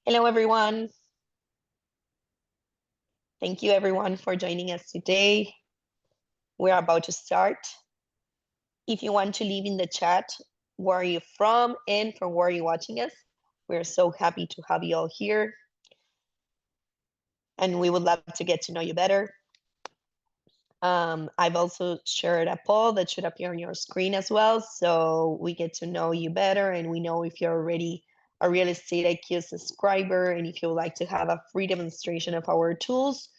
Hello, everyone. Thank you, everyone, for joining us today. We're about to start. If you want to leave in the chat, where are you from and from where are you watching us? We're so happy to have you all here. And we would love to get to know you better. I've also shared a poll that should appear on your screen as well, so we get to know you better and we know if you're already a Real Estate IQ subscriber and if you would like to have a free demonstration of our tools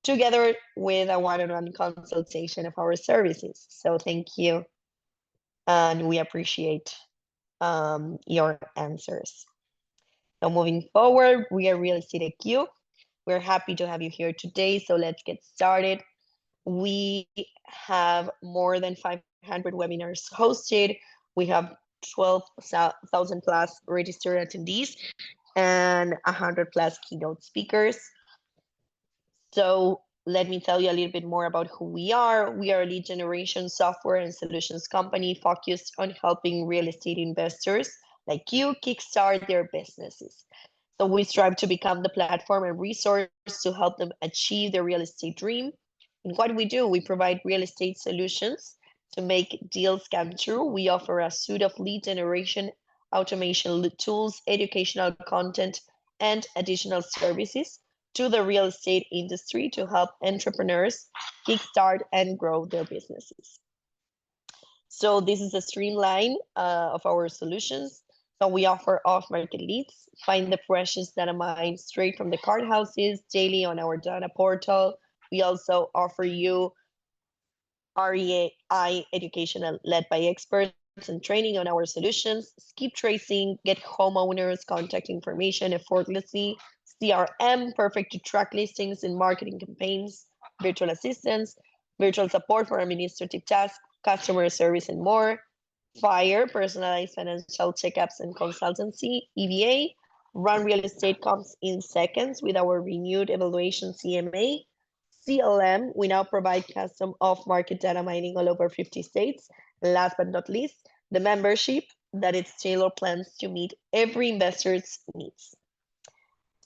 together with a one-on-one consultation of our services. So thank you, and we appreciate your answers. So moving forward, we are Real Estate IQ. We're happy to have you here today, so let's get started. We have more than 500 webinars hosted. We have 12,000 plus registered attendees and 100 plus keynote speakers. So let me tell you a little bit more about who we are. We are a lead generation software and solutions company focused on helping real estate investors like you kickstart their businesses. So we strive to become the platform and resource to help them achieve their real estate dream. And what we do, we provide real estate solutions to make deals come true. We offer a suite of lead generation, automation tools, educational content, and additional services to the real estate industry to help entrepreneurs kickstart and grow their businesses. So this is a streamline of our solutions. So we offer off-market leads, find the freshest data mine straight from the card houses daily on our data portal. We also offer you REI education led by experts and training on our solutions, skip tracing, get homeowners contact information effortlessly, CRM, perfect to track listings and marketing campaigns, virtual assistants, virtual support for administrative tasks, customer service, and more. Fire, personalized financial checkups and consultancy, EVA, run real estate comps in seconds with our renewed evaluation CMA. CLM, we now provide custom off-market data mining all over 50 states. Last but not least, the membership that it's tailored plans to meet every investor's needs.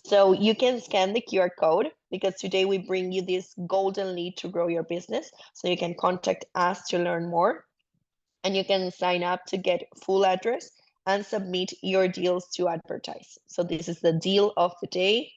So you can scan the QR code because today we bring you this golden lead to grow your business. So you can contact us to learn more and you can sign up to get full address and submit your deals to advertise. So this is the deal of the day.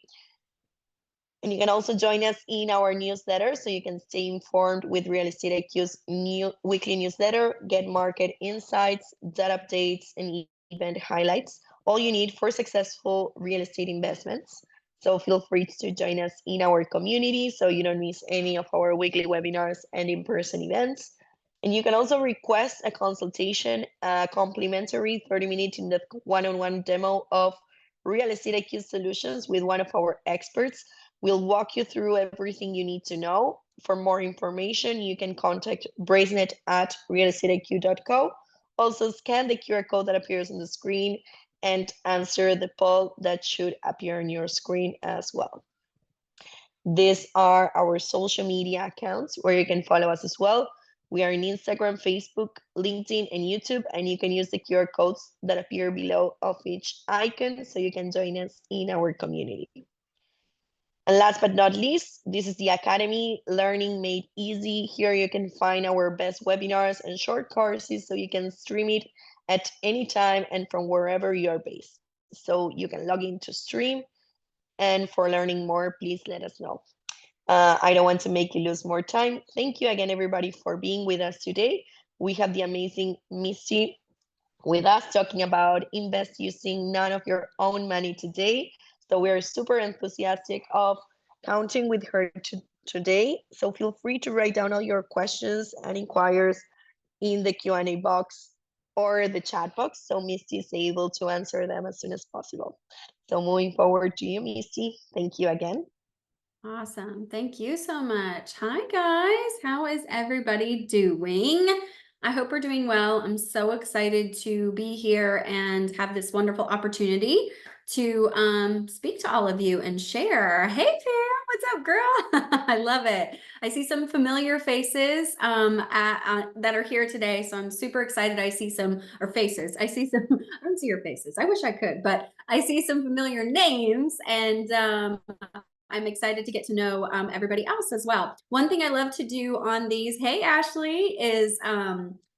And you can also join us in our newsletter so you can stay informed with Real Estate IQ's new weekly newsletter, get market insights, data updates, and event highlights, all you need for successful real estate investments. So feel free to join us in our community so you don't miss any of our weekly webinars and in-person events. And you can also request a consultation, a complimentary 30-minute in-depth one-on-one demo of Real Estate IQ solutions with one of our experts. We'll walk you through everything you need to know. For more information, you can contact Bracenet at realestateIQ.co. Also, scan the QR code that appears on the screen and answer the poll that should appear on your screen as well. These are our social media accounts where you can follow us as well. We are in Instagram, Facebook, LinkedIn, and YouTube, and you can use the QR codes that appear below of each icon so you can join us in our community. And last but not least, this is the Academy, Learning Made Easy. Here you can find our best webinars and short courses so you can stream it at any time and from wherever you are based. So you can log in to stream. And for learning more, please let us know. I don't want to make you lose more time. Thank you again, everybody, for being with us today. We have the amazing Misty with us talking about invest using none of your own money today. So we are super enthusiastic of counting with her today. So feel free to write down all your questions and inquiries in the Q&A box or the chat box so Misty is able to answer them as soon as possible. So moving forward to you, Misty. Thank you again. Awesome. Thank you so much. Hi, guys. How is everybody doing? I hope we're doing well. I'm so excited to be here and have this wonderful opportunity to speak to all of you and share. Hey, Pam, what's up, girl? I love it. I see some familiar faces that are here today, so I'm super excited. I see some, or faces. I see some, I don't see your faces. I wish I could, but I see some familiar names, and I'm excited to get to know everybody else as well. One thing I love to do on these, hey, Ashley, is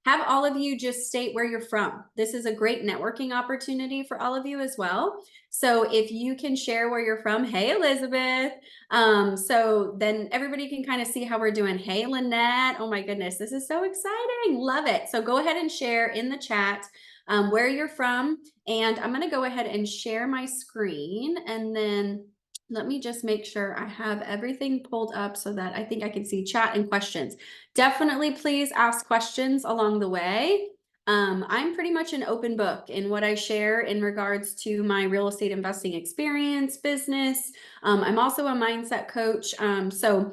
have all of you just state where you're from. This is a great networking opportunity for all of you as well. So if you can share where you're from, hey, Elizabeth. So then everybody can kind of see how we're doing. Hey, Lynette. Oh my goodness, this is so exciting. Love it. So go ahead and share in the chat where you're from. And I'm going to go ahead and share my screen, and then let me just make sure I have everything pulled up so that I think I can see chat and questions. Definitely please ask questions along the way. I'm pretty much an open book in what I share in regards to my real estate investing experience, business. I'm also a mindset coach. So,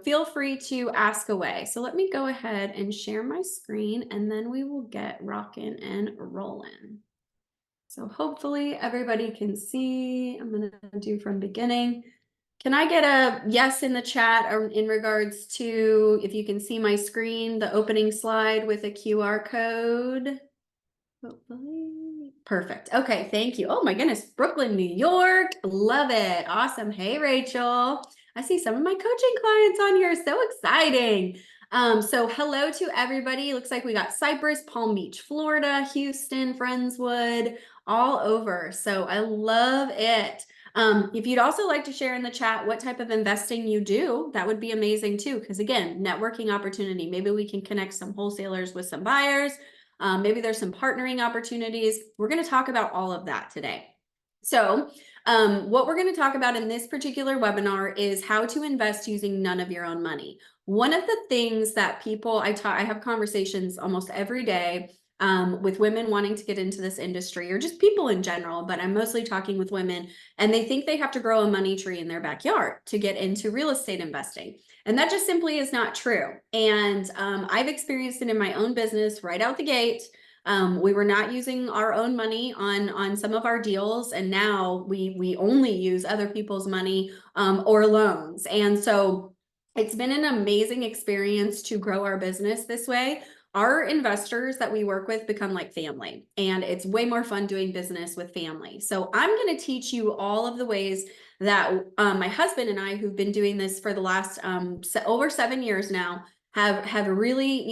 feel free to ask away. So let me go ahead and share my screen, and then we will get rocking and rolling. So hopefully everybody can see. I'm going to do from beginning. Can I get a yes in the chat or in regards to if you can see my screen, the opening slide with a QR code? Hopefully. Perfect. Okay, thank you. Oh my goodness, Brooklyn, New York. Love it. Awesome. Hey, Rachel. I see some of my coaching clients on here. So exciting. So hello to everybody. Looks like we got Cypress, Palm Beach, Florida, Houston, Friendswood, all over. So I love it. If you'd also like to share in the chat what type of investing you do, that would be amazing too. Because again, networking opportunity. Maybe we can connect some wholesalers with some buyers. Maybe there's some partnering opportunities. We're going to talk about all of that today. So what we're going to talk about in this particular webinar is how to invest using none of your own money. One of the things that people, I have conversations almost every day with women wanting to get into this industry, or just people in general, but I'm mostly talking with women, and they think they have to grow a money tree in their backyard to get into real estate investing. And that just simply is not true. And I've experienced it in my own business right out the gate. We were not using our own money on some of our deals, and now we only use other people's money or loans. And so it's been an amazing experience to grow our business this way. Our investors that we work with become like family, and it's way more fun doing business with family. So I'm going to teach you all of the ways that my husband and I, who've been doing this for the last over 7 years now, have really,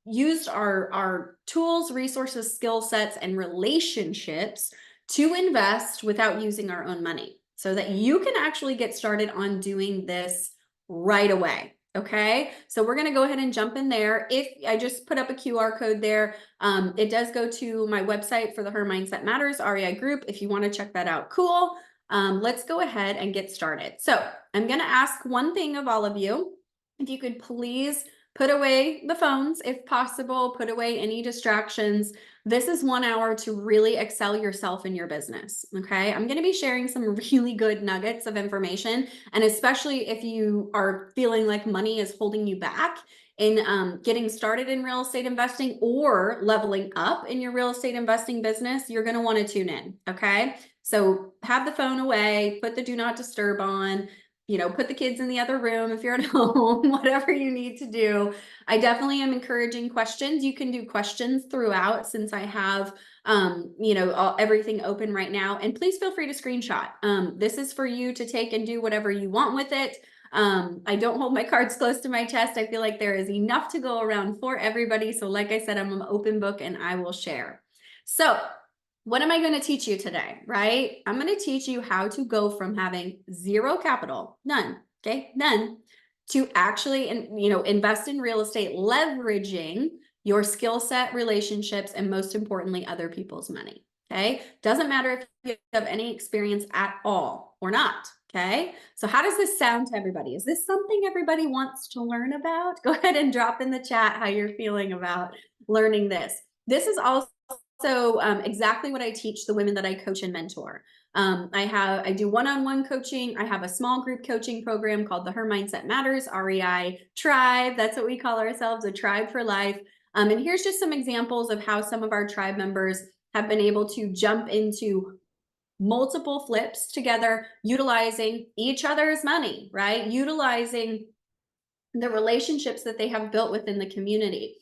used our tools, resources, skill sets, and relationships to invest without using our own money, so that you can actually get started on doing this right away. Okay, so we're going to go ahead and jump in there. If I just put up a QR code there, it does go to my website for the Her Mindset Matters REI group. If you want to check that out, cool. Let's go ahead and get started. So I'm going to ask one thing of all of you. If you could please put away the phones, if possible, put away any distractions. This is 1 hour to really excel yourself in your business. Okay, I'm going to be sharing some really good nuggets of information. And especially if you are feeling like money is holding you back in getting started in real estate investing or leveling up in your real estate investing business, you're going to want to tune in. Okay, so have the phone away, put the do not disturb on, put the kids in the other room if you're at home, whatever you need to do. I definitely am encouraging questions. You can do questions throughout, since I have, everything open right now. And please feel free to screenshot. This is for you to take and do whatever you want with it. I don't hold my cards close to my chest. I feel like there is enough to go around for everybody. So like I said, I'm an open book and I will share. So what am I going to teach you today, right? I'm going to teach you how to go from having zero capital, none, okay, none, to actually, invest in real estate, leveraging your skill set, relationships, and most importantly, other people's money, okay? Doesn't matter if you have any experience at all or not, okay? So how does this sound to everybody? Is this something everybody wants to learn about? Go ahead and drop in the chat how you're feeling about learning this. This is also exactly what I teach the women that I coach and mentor. I do one-on-one coaching. I have a small group coaching program called the Her Mindset Matters REI Tribe. That's what we call ourselves, a tribe for life. And here's just some examples of how some of our tribe members have been able to jump into multiple flips together, utilizing each other's money, right? Utilizing the relationships that they have built within the community.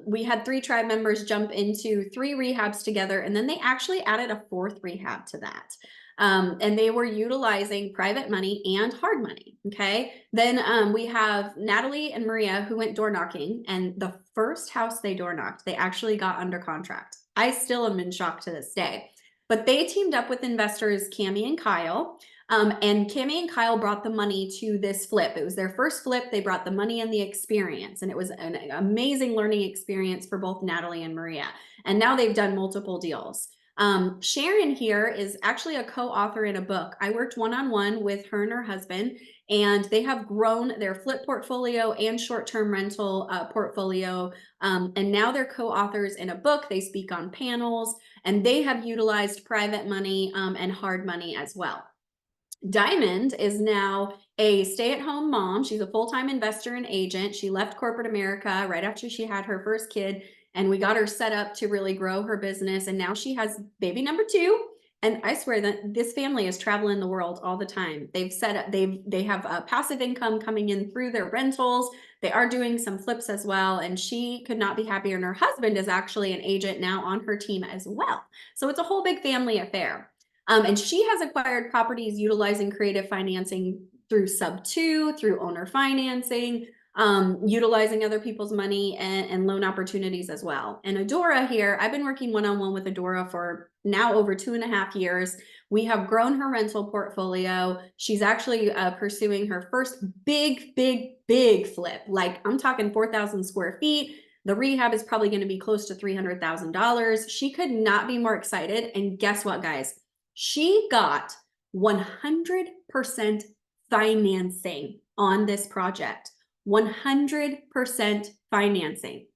We had 3 tribe members jump into 3 rehabs together, and then they actually added a 4th rehab to that. And they were utilizing private money and hard money. Okay. Then we have Natalie and Maria who went door knocking, and the first house they door knocked, they actually got under contract. I still am in shock to this day. But they teamed up with investors Cami and Kyle. And Cami and Kyle brought the money to this flip. It was their first flip. They brought the money and the experience, and it was an amazing learning experience for both Natalie and Maria. And now they've done multiple deals. Sharon here is actually a co-author in a book. I worked one-on-one with her and her husband, and they have grown their flip portfolio and short-term rental portfolio. And now they're co-authors in a book. They speak on panels, and they have utilized private money and hard money as well. Diamond is now a stay-at-home mom. She's a full-time investor and agent. She left corporate America right after she had her first kid, and we got her set up to really grow her business. And now she has baby number 2. And I swear that this family is traveling the world all the time. They've set up, they have a passive income coming in through their rentals. They are doing some flips as well. And she could not be happier. And her husband is actually an agent now on her team as well. So it's a whole big family affair. And she has acquired properties utilizing creative financing through sub-2, through owner financing, utilizing other people's money and loan opportunities as well. And Adora here, I've been working one-on-one with Adora for now over 2.5 years. We have grown her rental portfolio. She's actually pursuing her first big flip. Like, I'm talking 4,000 square feet. The rehab is probably going to be close to $300,000. She could not be more excited. And guess what, guys? She got 100% financing on this project. 100% financing.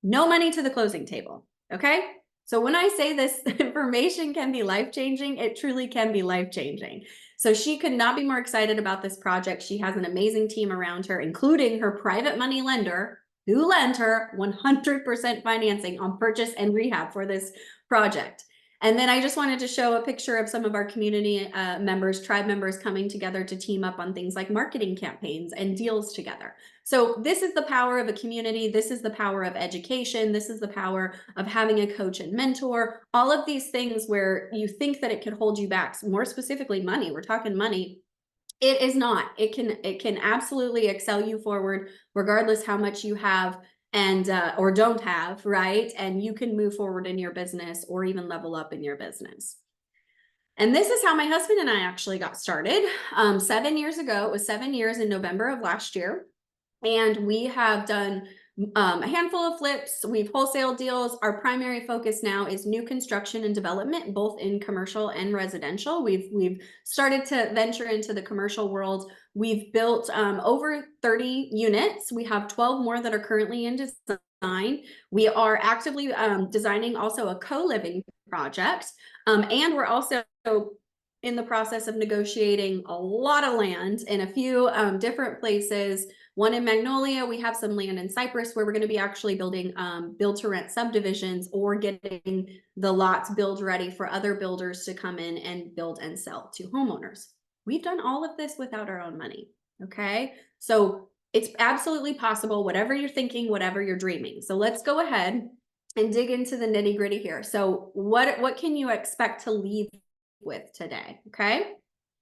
No money to the closing table. Okay. So when I say this information can be life-changing, it truly can be life-changing. So she could not be more excited about this project. She has an amazing team around her, including her private money lender, who lent her 100% financing on purchase and rehab for this project. And then I just wanted to show a picture of some of our community members, tribe members coming together to team up on things like marketing campaigns and deals together. So this is the power of a community. This is the power of education. This is the power of having a coach and mentor. All of these things where you think that it could hold you back, more specifically money. We're talking money. It is not. It can absolutely excel you forward regardless how much you have and or don't have, right? And you can move forward in your business or even level up in your business. And this is how my husband and I actually got started 7 years ago. It was 7 years in November of last year. And we have done a handful of flips. We've wholesale deals. Our primary focus now is new construction and development, both in commercial and residential. We've started to venture into the commercial world. We've built over 30 units. We have 12 more that are currently in design. We are actively designing also a co-living project. And we're also in the process of negotiating a lot of land in a few different places. One in Magnolia, we have some land in Cypress where we're going to be actually building build-to-rent subdivisions or getting the lots build ready for other builders to come in and build and sell to homeowners. We've done all of this without our own money, okay? So it's absolutely possible, whatever you're thinking, whatever you're dreaming. So let's go ahead and dig into the nitty-gritty here. So what can you expect to leave with today, okay?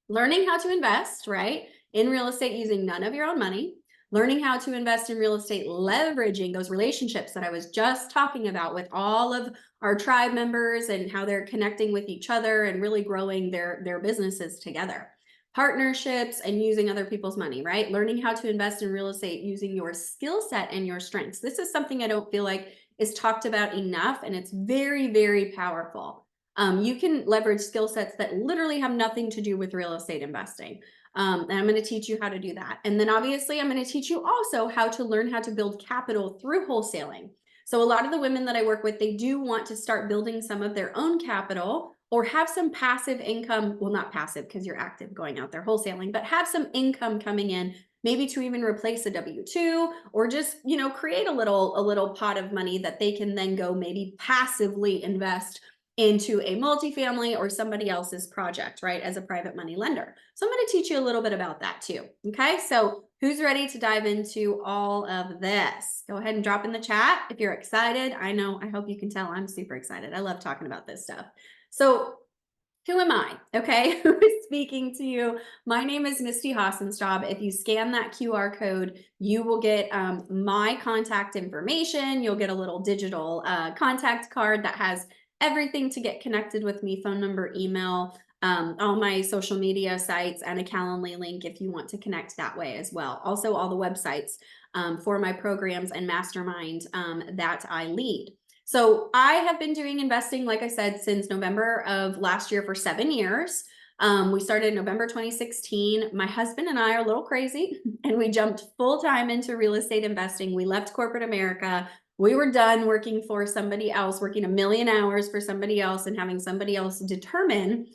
Learning how to invest, right, in real estate using none of your own money. Learning how to invest in real estate, leveraging those relationships that I was just talking about with all of our tribe members and how they're connecting with each other and really growing their businesses together. Partnerships and using other people's money, right? Learning how to invest in real estate using your skill set and your strengths. This is something I don't feel like is talked about enough, and it's very powerful. You can leverage skill sets that literally have nothing to do with real estate investing. And I'm going to teach you how to do that. And then obviously I'm going to teach you also how to learn how to build capital through wholesaling. So a lot of the women that I work with, they do want to start building some of their own capital or have some passive income. Well, not passive because you're active going out there wholesaling, but have some income coming in maybe to even replace a W-2, or just, create a little pot of money that they can then go maybe passively invest into a multifamily or somebody else's project, right, as a private money lender. So I'm going to teach you a little bit about that too. Okay, so who's ready to dive into all of this? Go ahead and drop in the chat if you're excited. I hope you can tell I'm super excited. I love talking about this stuff. So who am I? Okay, who is speaking to you? My name is Misty Hassenstab. If you scan that QR code, you will get my contact information. You'll get a little digital contact card that has everything to get connected with me: phone number, email, all my social media sites, and a Calendly link if you want to connect that way as well. Also, all the websites for my programs and mastermind that I lead. So I have been doing investing, like I said, since November of last year for 7 years. We started in November 2016. My husband and I are a little crazy, and we jumped full time into real estate investing. We left corporate America. We were done working for somebody else, working a million hours for somebody else and having somebody else determine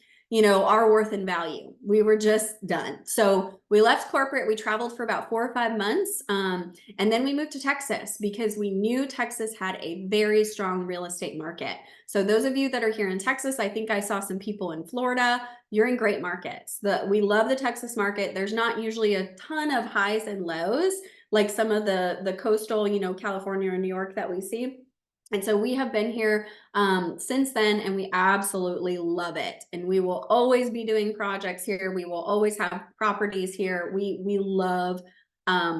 our worth and value. We were just done. So we left corporate. We traveled for about 4 or 5 months. And then we moved to Texas because we knew Texas had a very strong real estate market. So those of you that are here in Texas, I think I saw some people in Florida. You're in great markets. We love the Texas market. There's not usually a ton of highs and lows like some of the coastal, California or New York that we see. And so we have been here since then, and we absolutely love it. And we will always be doing projects here. We will always have properties here. We love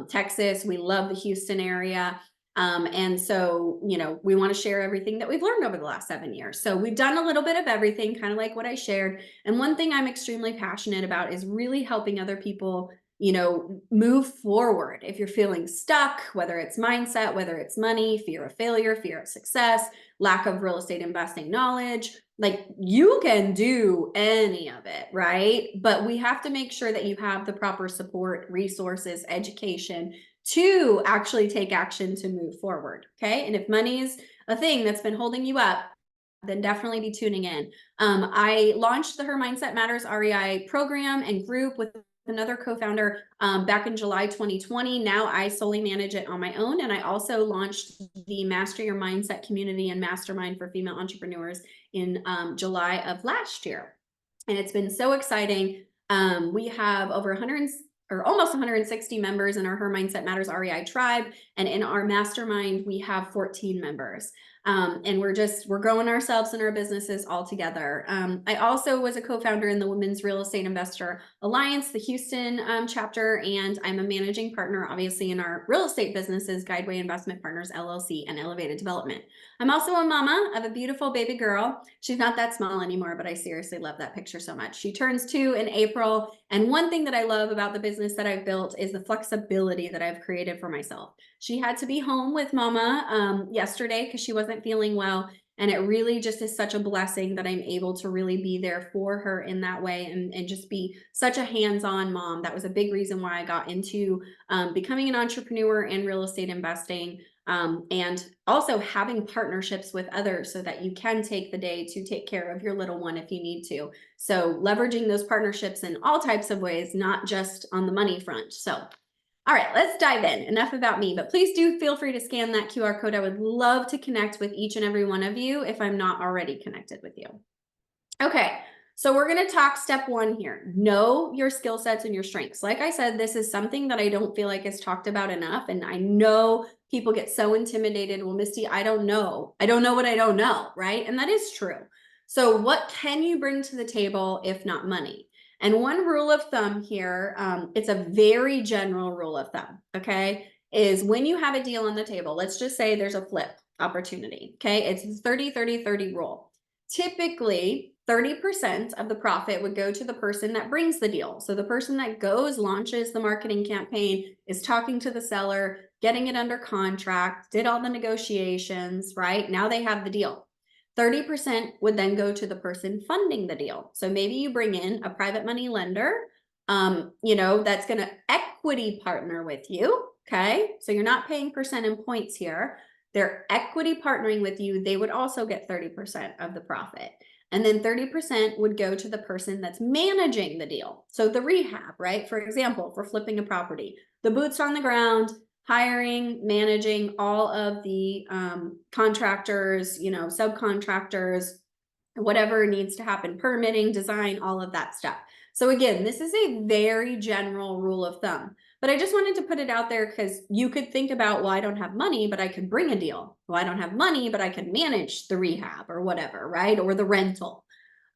Texas. We love the Houston area. And so, we want to share everything that we've learned over the last 7 years. So we've done a little bit of everything, kind of like what I shared. And one thing I'm extremely passionate about is really helping other people move forward. If you're feeling stuck, whether it's mindset, whether it's money, fear of failure, fear of success, lack of real estate investing knowledge, like, you can do any of it, right? But we have to make sure that you have the proper support, resources, education to actually take action to move forward. Okay. And if money is a thing that's been holding you up, then definitely be tuning in. I launched the Her Mindset Matters REI program and group with another co-founder back in July 2020. Now I solely manage it on my own. And I also launched the Master Your Mindset community and mastermind for female entrepreneurs in July of last year. And it's been so exciting. We have over 100 or almost 160 members in our Her Mindset Matters REI tribe. And in our mastermind, we have 14 members. And we're growing ourselves and our businesses all together. I also was a co-founder in the Women's Real Estate Investor Alliance, the Houston chapter, and I'm a managing partner, obviously, in our real estate businesses, Guideway Investment Partners, LLC, and Elevated Development. I'm also a mama of a beautiful baby girl. She's not that small anymore, but I seriously love that picture so much. She turns 2 in April. And one thing that I love about the business that I've built is the flexibility that I've created for myself. She had to be home with mama yesterday because she wasn't feeling well. And it really just is such a blessing that I'm able to really be there for her in that way and just be such a hands-on mom. That was a big reason why I got into becoming an entrepreneur and real estate investing, and also having partnerships with others so that you can take the day to take care of your little one if you need to. So leveraging those partnerships in all types of ways, not just on the money front. So all right, let's dive in. Enough about me, but please do feel free to scan that QR code. I would love to connect with each and every one of you if I'm not already connected with you. Okay, so we're going to talk step 1 here. Know your skill sets and your strengths. Like I said, this is something that I don't feel like is talked about enough. And I know people get so intimidated. Well, Misty, I don't know. I don't know what I don't know, right? And that is true. So what can you bring to the table if not money? And one rule of thumb here, it's a very general rule of thumb, okay, is when you have a deal on the table, let's just say there's a flip opportunity, okay? It's 30-30-30 rule. Typically, 30% of the profit would go to the person that brings the deal. So the person that goes, launches the marketing campaign, is talking to the seller, getting it under contract, did all the negotiations, right? Now they have the deal. 30% would then go to the person funding the deal. So maybe you bring in a private money lender, that's going to equity partner with you. Okay. So you're not paying percent and points here. they're equity partnering with you, they would also get 30% of the profit. And then 30% would go to the person that's managing the deal. So the rehab, right? For example, for flipping a property, the boots on the ground, hiring, managing all of the contractors, subcontractors, whatever needs to happen, permitting, design, all of that stuff. So again, this is a very general rule of thumb, but I just wanted to put it out there because you could think about, well, I don't have money, but I could bring a deal. Well, I don't have money, but I can manage the rehab or whatever, right? Or the rental.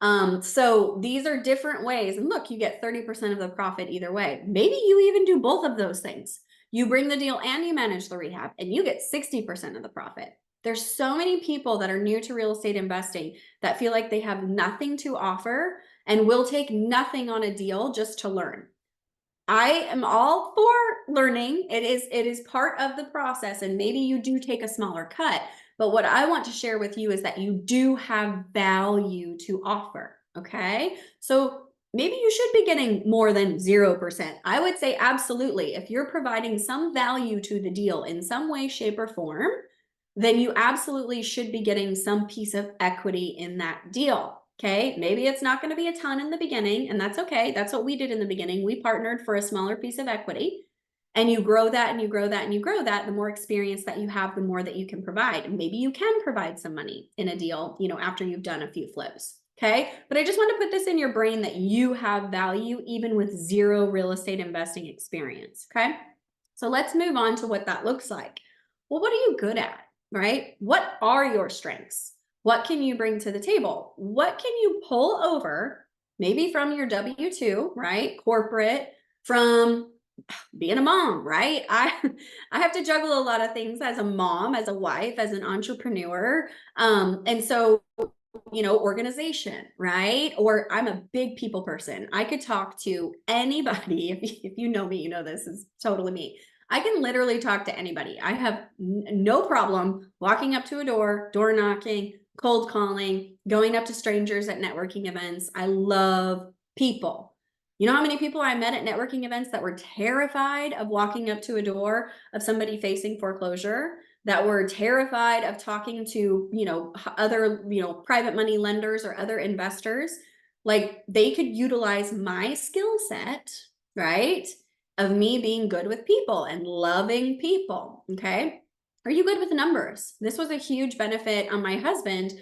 So these are different ways. And look, you get 30% of the profit either way. Maybe you even do both of those things. You bring the deal and you manage the rehab and you get 60% of the profit. There's so many people that are new to real estate investing that feel like they have nothing to offer and will take nothing on a deal just to learn. I am all for learning. It is part of the process, and maybe you do take a smaller cut. But what I want to share with you is that you do have value to offer. Okay. So maybe you should be getting more than 0%. I would say absolutely. If you're providing some value to the deal in some way, shape, or form, then you absolutely should be getting some piece of equity in that deal. Okay, maybe it's not going to be a ton in the beginning, and that's okay. That's what we did in the beginning. We partnered for a smaller piece of equity, and you grow that and you grow that and you grow that. The more experience that you have, the more that you can provide. And maybe you can provide some money in a deal, after you've done a few flips. Okay, but I just want to put this in your brain that you have value even with zero real estate investing experience. Okay, so let's move on to what that looks like. Well, what are you good at, right? What are your strengths? What can you bring to the table? What can you pull over, maybe from your W-2, right? Corporate, from being a mom, right? I have to juggle a lot of things as a mom, as a wife, as an entrepreneur. And so, organization, right? Or I'm a big people person. I could talk to anybody. If you know me, you know this is totally me. I can literally talk to anybody. I have no problem walking up to a door knocking, cold calling, going up to strangers at networking events. I love people. You know how many people I met at networking events that were terrified of walking up to a door of somebody facing foreclosure, that were terrified of talking to, other, private money lenders or other investors? Like, they could utilize my skill set, right? Of me being good with people and loving people. Okay. Are you good with numbers? This was a huge benefit on my husband.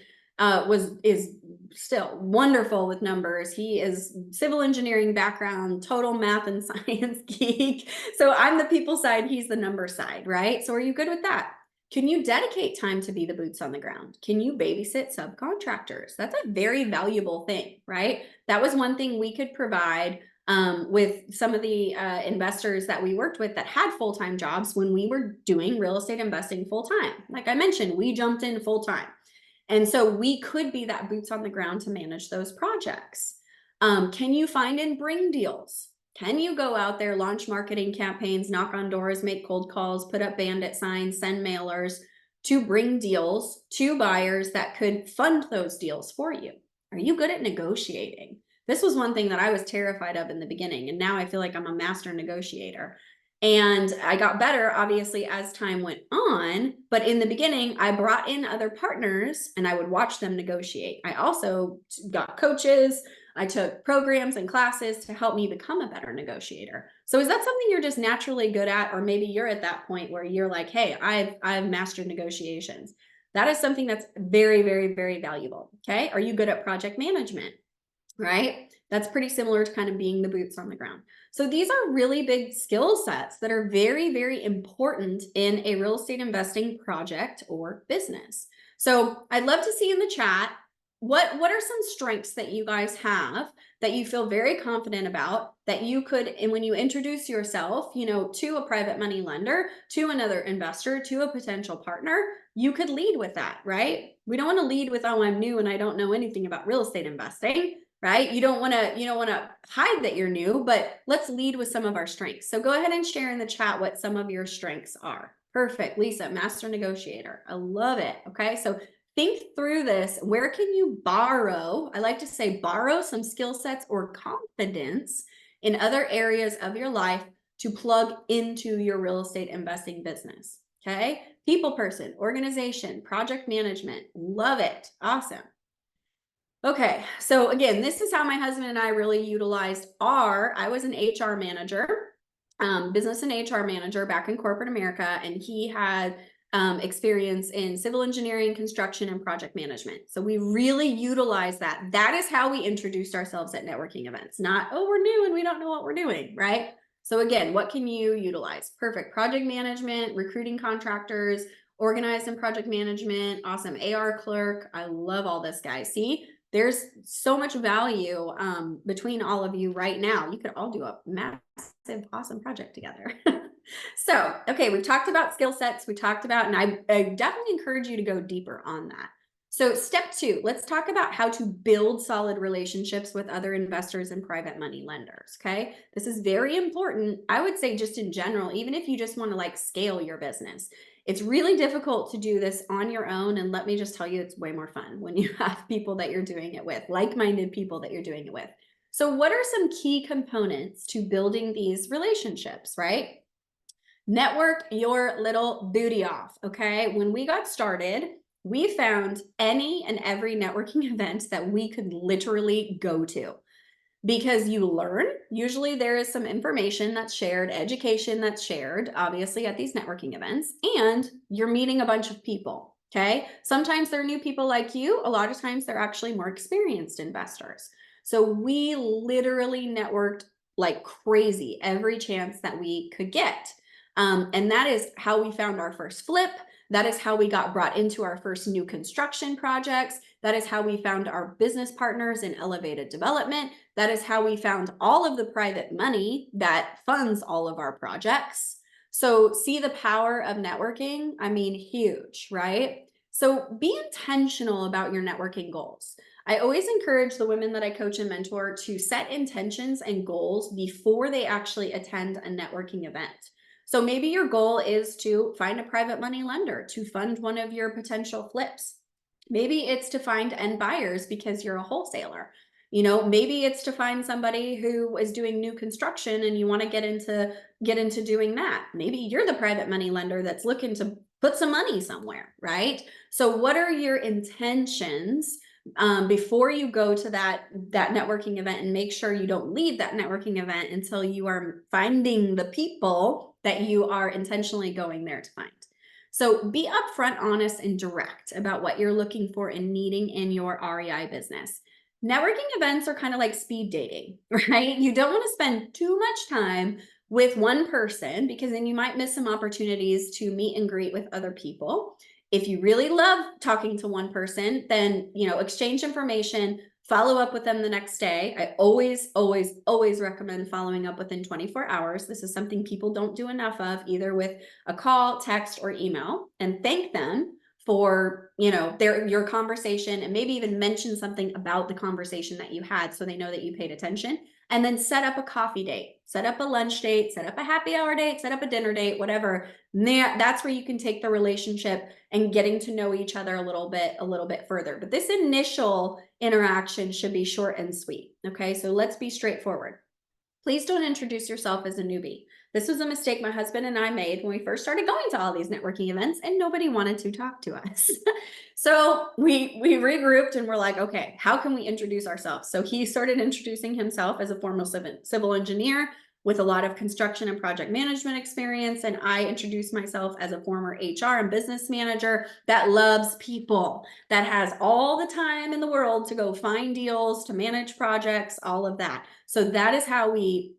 Is still wonderful with numbers. He is civil engineering background, total math and science geek. So I'm the people side, he's the number side, right? So are you good with that? Can you dedicate time to be the boots on the ground? Can you babysit subcontractors? That's a very valuable thing, right? That was one thing we could provide with some of the investors that we worked with that had full-time jobs when we were doing real estate investing full-time. Like I mentioned, we jumped in full-time. And so we could be that boots on the ground to manage those projects. Can you find and bring deals? Can you go out there, launch marketing campaigns, knock on doors, make cold calls, put up bandit signs, send mailers to bring deals to buyers that could fund those deals for you? Are you good at negotiating? This was one thing that I was terrified of in the beginning, and now I feel like I'm a master negotiator. And I got better, obviously, as time went on. But in the beginning, I brought in other partners and I would watch them negotiate. I also got coaches. I took programs and classes to help me become a better negotiator. So is that something you're just naturally good at? Or maybe you're at that point where you're like, hey, I've mastered negotiations. That is something that's very, very, very valuable. Okay. Are you good at project management? Right? That's pretty similar to kind of being the boots on the ground. So these are really big skill sets that are very, very important in a real estate investing project or business. So I'd love to see in the chat, what are some strengths that you guys have that you feel very confident about that you could, and when you introduce yourself, to a private money lender, to another investor, to a potential partner, you could lead with that, right? We don't want to lead with, oh, I'm new and I don't know anything about real estate investing. Right? You don't want to hide that you're new, but let's lead with some of our strengths. So go ahead and share in the chat what some of your strengths are. Perfect. Lisa, master negotiator. I love it. Okay. So think through this. Where can you borrow? I like to say borrow some skill sets or confidence in other areas of your life to plug into your real estate investing business. Okay. People person, organization, project management. Love it. Awesome. Okay, so again, this is how my husband and I really utilized I was an HR manager, business and HR manager back in corporate America, and he had experience in civil engineering, construction, and project management. So we really utilized that. That is how we introduced ourselves at networking events, not, oh, we're new and we don't know what we're doing, right? So again, what can you utilize? Perfect. Project management, recruiting contractors, organized and project management, awesome AR clerk. I love all this, guys. See, there's so much value between all of you right now. You could all do a massive, awesome project together. So, okay, we've talked about skill sets. We talked about, and I definitely encourage you to go deeper on that. So step 2, let's talk about how to build solid relationships with other investors and private money lenders, okay? This is very important. I would say just in general, even if you just want to like scale your business, it's really difficult to do this on your own. And let me just tell you, it's way more fun when you have people that you're doing it with, like-minded people that you're doing it with. So what are some key components to building these relationships, right? Network your little booty off, okay? When we got started, we found any and every networking event that we could literally go to because you learn. Usually there is some information that's shared, education that's shared, obviously at these networking events, and you're meeting a bunch of people, okay? Sometimes they're new people like you. A lot of times they're actually more experienced investors. So we literally networked like crazy every chance that we could get. And that is how we found our first flip. That is how we got brought into our first new construction projects. That is how we found our business partners in elevated development. That is how we found all of the private money that funds all of our projects. So see the power of networking? I mean, huge, right? So be intentional about your networking goals. I always encourage the women that I coach and mentor to set intentions and goals before they actually attend a networking event. So maybe your goal is to find a private money lender to fund one of your potential flips. Maybe it's to find end buyers because you're a wholesaler. You know, maybe it's to find somebody who is doing new construction and you want to get into doing that. Maybe you're the private money lender that's looking to put some money somewhere, right? So what are your intentions before you go to that networking event, and make sure you don't leave that networking event until you are finding the people that you are intentionally going there to find. So be upfront, honest, and direct about what you're looking for and needing in your REI business. Networking events are kind of like speed dating, right? You don't want to spend too much time with one person because then you might miss some opportunities to meet and greet with other people. If you really love talking to one person, then, you know, exchange information, follow up with them the next day. I always, always, always recommend following up within 24 hours. This is something people don't do enough of, either with a call, text, or email, and thank them for, you know, your conversation, and maybe even mention something about the conversation that you had so they know that you paid attention. And then set up a coffee date, set up a lunch date, set up a happy hour date, set up a dinner date, whatever. That's where you can take the relationship and getting to know each other a little bit further. But this initial interaction should be short and sweet. Okay, so let's be straightforward. Please don't introduce yourself as a newbie. This was a mistake my husband and I made when we first started going to all these networking events, and nobody wanted to talk to us. So we regrouped and we're like, okay, how can we introduce ourselves? So he started introducing himself as a former civil engineer with a lot of construction and project management experience. And I introduced myself as a former HR and business manager that loves people, that has all the time in the world to go find deals, to manage projects, all of that. So that is how we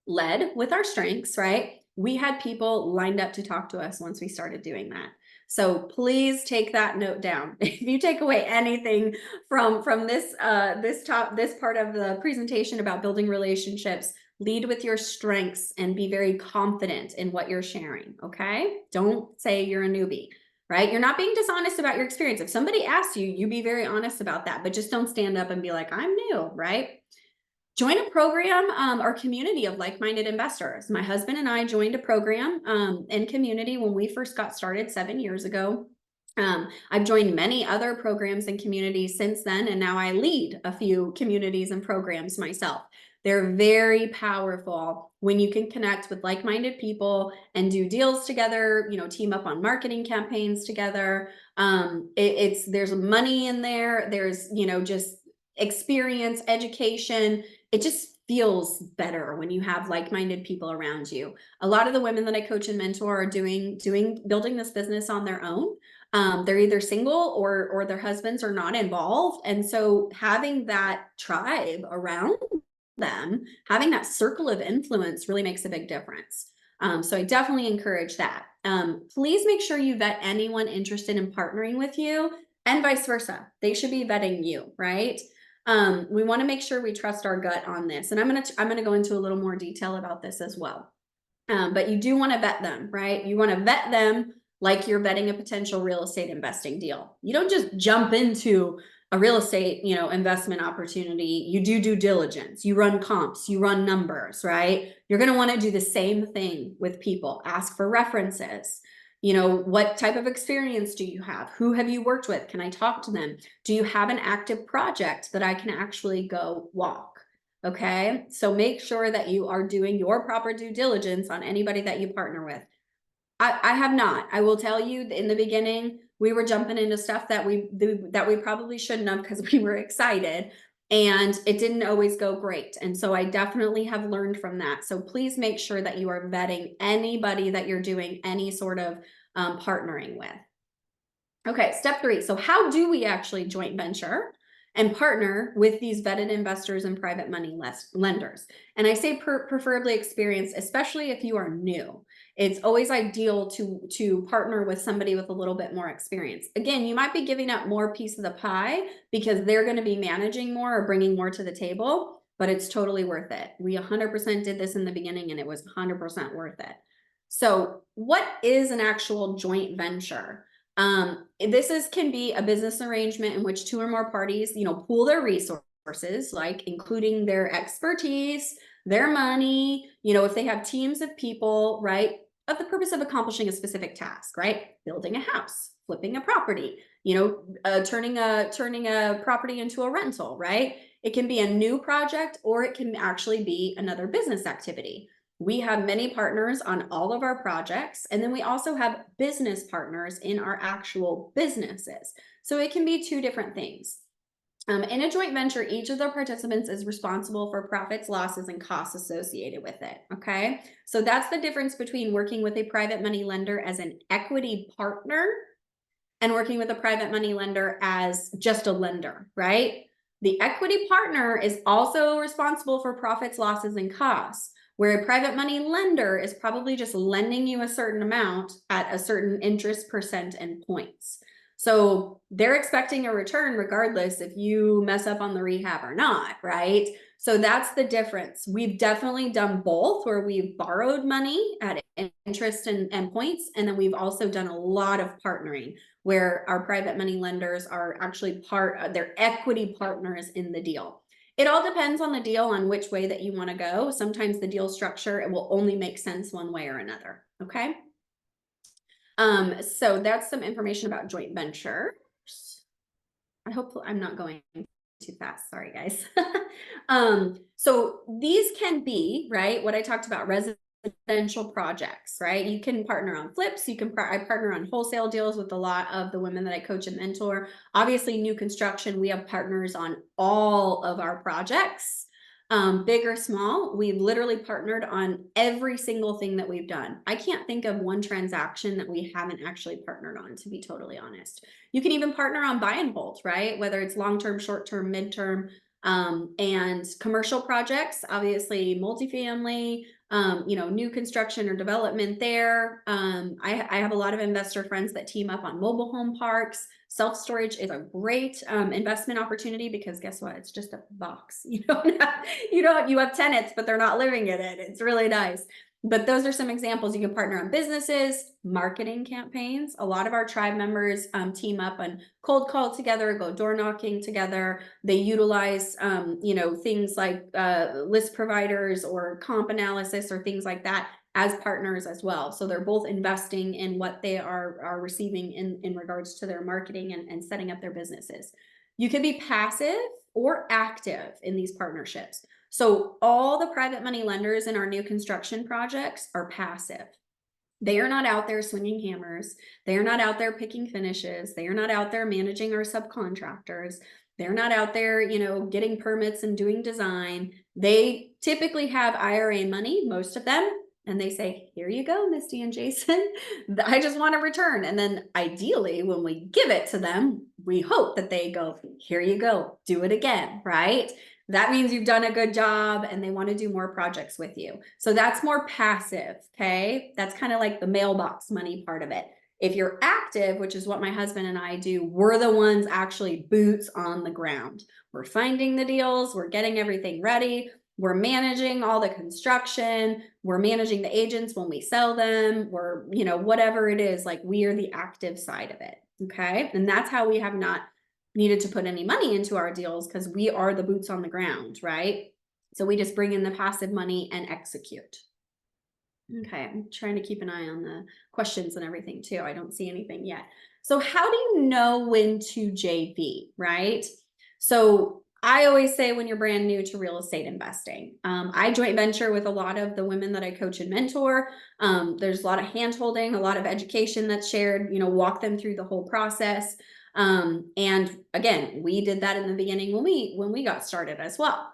led with our strengths, right? We had people lined up to talk to us once we started doing that. So please take that note down. If you take away anything from this part of the presentation about building relationships, lead with your strengths and be very confident in what you're sharing, okay? Don't say you're a newbie, right? You're not being dishonest about your experience. If somebody asks you, you be very honest about that, but just don't stand up and be like, I'm new, right? Join a program or community of like-minded investors. My husband and I joined a program and community when we first got started 7 years ago. I've joined many other programs and communities since then, and now I lead a few communities and programs myself. They're very powerful when you can connect with like-minded people and do deals together, team up on marketing campaigns together. There's money in there. There's, just experience, education. It just feels better when you have like-minded people around you. A lot of the women that I coach and mentor are building this business on their own. They're either single or their husbands are not involved. And so having that tribe around them, having that circle of influence really makes a big difference. So I definitely encourage that. Please make sure you vet anyone interested in partnering with you, and vice versa. They should be vetting you, right? We want to make sure we trust our gut on this. And I'm gonna go into a little more detail about this as well. But you do want to vet them, right? You want to vet them like you're vetting a potential real estate investing deal. You don't just jump into a real estate, investment opportunity. You do due diligence, you run comps, you run numbers, right? You're going to want to do the same thing with people. Ask for references. What type of experience do you have? Who have you worked with? Can I talk to them? Do you have an active project that I can actually go walk? Okay, so make sure that you are doing your proper due diligence on anybody that you partner with. I have not. I will tell you, in the beginning, we were jumping into stuff that we probably shouldn't have because we were excited, and it didn't always go great. And so I definitely have learned from that. So please make sure that you are vetting anybody that you're doing any sort of partnering with. Okay, step 3. So how do we actually joint venture and partner with these vetted investors and private money lenders? And I say preferably experienced, especially if you are new. It's always ideal to partner with somebody with a little bit more experience. Again, you might be giving up more piece of the pie because they're going to be managing more or bringing more to the table, but it's totally worth it. We 100% did this in the beginning, and it was 100% worth it. So what is an actual joint venture? This can be a business arrangement in which 2 or more parties, pool their resources, like including their expertise, their money, if they have teams of people, right, of the purpose of accomplishing a specific task, right? Building a house, flipping a property, turning a property into a rental, right? It can be a new project, or it can actually be another business activity. We have many partners on all of our projects, and then we also have business partners in our actual businesses. So it can be 2 different things. In a joint venture, each of the participants is responsible for profits, losses, and costs associated with it, okay? So that's the difference between working with a private money lender as an equity partner and working with a private money lender as just a lender, right? The equity partner is also responsible for profits, losses, and costs, where a private money lender is probably just lending you a certain amount at a certain interest percent and points. So they're expecting a return regardless if you mess up on the rehab or not, right? So that's the difference. We've definitely done both, where we've borrowed money at interest and points, and then we've also done a lot of partnering where our private money lenders are actually they're equity partners in the deal. It all depends on the deal, on which way that you want to go. Sometimes the deal structure, it will only make sense one way or another, okay? So that's some information about joint ventures. I hope I'm not going too fast. Sorry, guys. So these can be, right, what I talked about, residential projects, right? You can partner on flips. I partner on wholesale deals with a lot of the women that I coach and mentor. Obviously, new construction, we have partners on all of our projects. Big or small, we've literally partnered on every single thing that we've done. I can't think of one transaction that we haven't actually partnered on, to be totally honest. You can even partner on buy and hold, right? Whether it's long-term, short-term, mid-term, and commercial projects, obviously multifamily, new construction or development there. I have a lot of investor friends that team up on mobile home parks. Self-storage is a great investment opportunity because guess what? It's just a box. You have tenants, but they're not living in it. It's really nice. But those are some examples. You can partner on businesses, marketing campaigns. A lot of our tribe members team up and cold call together, go door knocking together. They utilize, things like list providers or comp analysis or things like that as partners as well. So they're both investing in what they are receiving in regards to their marketing and setting up their businesses. You can be passive or active in these partnerships. So all the private money lenders in our new construction projects are passive. They are not out there swinging hammers. They are not out there picking finishes. They are not out there managing our subcontractors. They're not out there, getting permits and doing design. They typically have IRA money, most of them, and they say, here you go, Misty and Jason. I just want a return. And then ideally, when we give it to them, we hope that they go, here you go, do it again, right? That means you've done a good job and they want to do more projects with you. So that's more passive, okay? That's kind of like the mailbox money part of it. If you're active, which is what my husband and I do, we're the ones actually boots on the ground. We're finding the deals, we're getting everything ready, we're managing all the construction, we're managing the agents when we sell them, we're, whatever it is, like we are the active side of it, okay? And that's how we have not needed to put any money into our deals, because we are the boots on the ground, right? So we just bring in the passive money and execute. Okay, I'm trying to keep an eye on the questions and everything too. I don't see anything yet. So how do you know when to JV, right? So I always say when you're brand new to real estate investing, I joint venture with a lot of the women that I coach and mentor. There's a lot of hand holding, a lot of education that's shared, walk them through the whole process. And again, we did that in the beginning when we got started as well.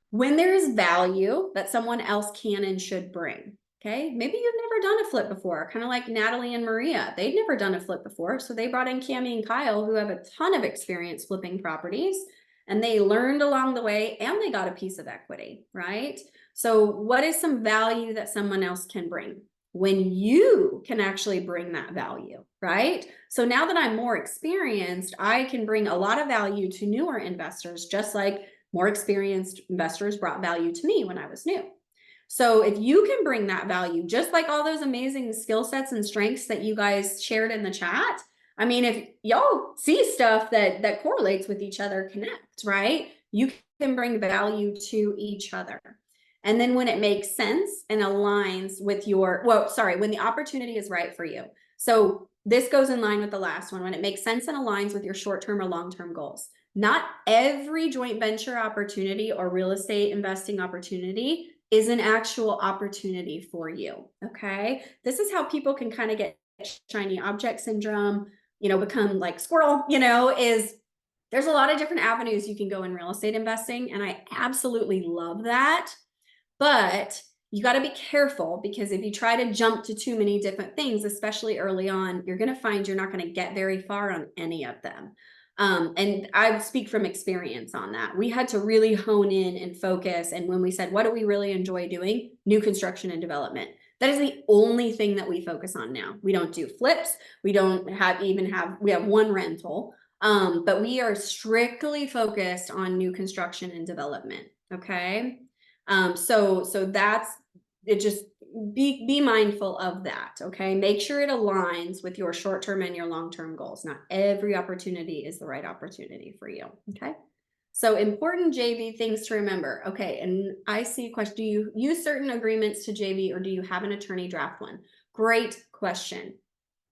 When there's value that someone else can and should bring, okay? Maybe you've never done a flip before, kind of like Natalie and Maria. They'd never done a flip before, so they brought in Cami and Kyle, who have a ton of experience flipping properties, and they learned along the way, and they got a piece of equity, right? So what is some value that someone else can bring? When you can actually bring that value, right? So now that I'm more experienced, I can bring a lot of value to newer investors, just like more experienced investors brought value to me when I was new. So if you can bring that value, just like all those amazing skill sets and strengths that you guys shared in the chat, I mean, if y'all see stuff that correlates with each other, connect, right? You can bring value to each other. And then when it makes sense and aligns with when the opportunity is right for you. So this goes in line with the last one, when it makes sense and aligns with your short-term or long-term goals. Not every joint venture opportunity or real estate investing opportunity is an actual opportunity for you, okay? This is how people can kind of get shiny object syndrome, become like squirrel, is there's a lot of different avenues you can go in real estate investing, and I absolutely love that. But you got to be careful, because if you try to jump to too many different things, especially early on, you're going to find you're not going to get very far on any of them. And I speak from experience on that. We had to really hone in and focus. And when we said, what do we really enjoy doing? New construction and development. That is the only thing that we focus on now. We don't do flips. We don't we have one rental. But we are strictly focused on new construction and development. Okay. So that's it. Just be mindful of that. Okay. Make sure it aligns with your short-term and your long-term goals. Not every opportunity is the right opportunity for you. Okay. So important JV things to remember. Okay. And I see a question. Do you use certain agreements to JV, or do you have an attorney draft one? Great question.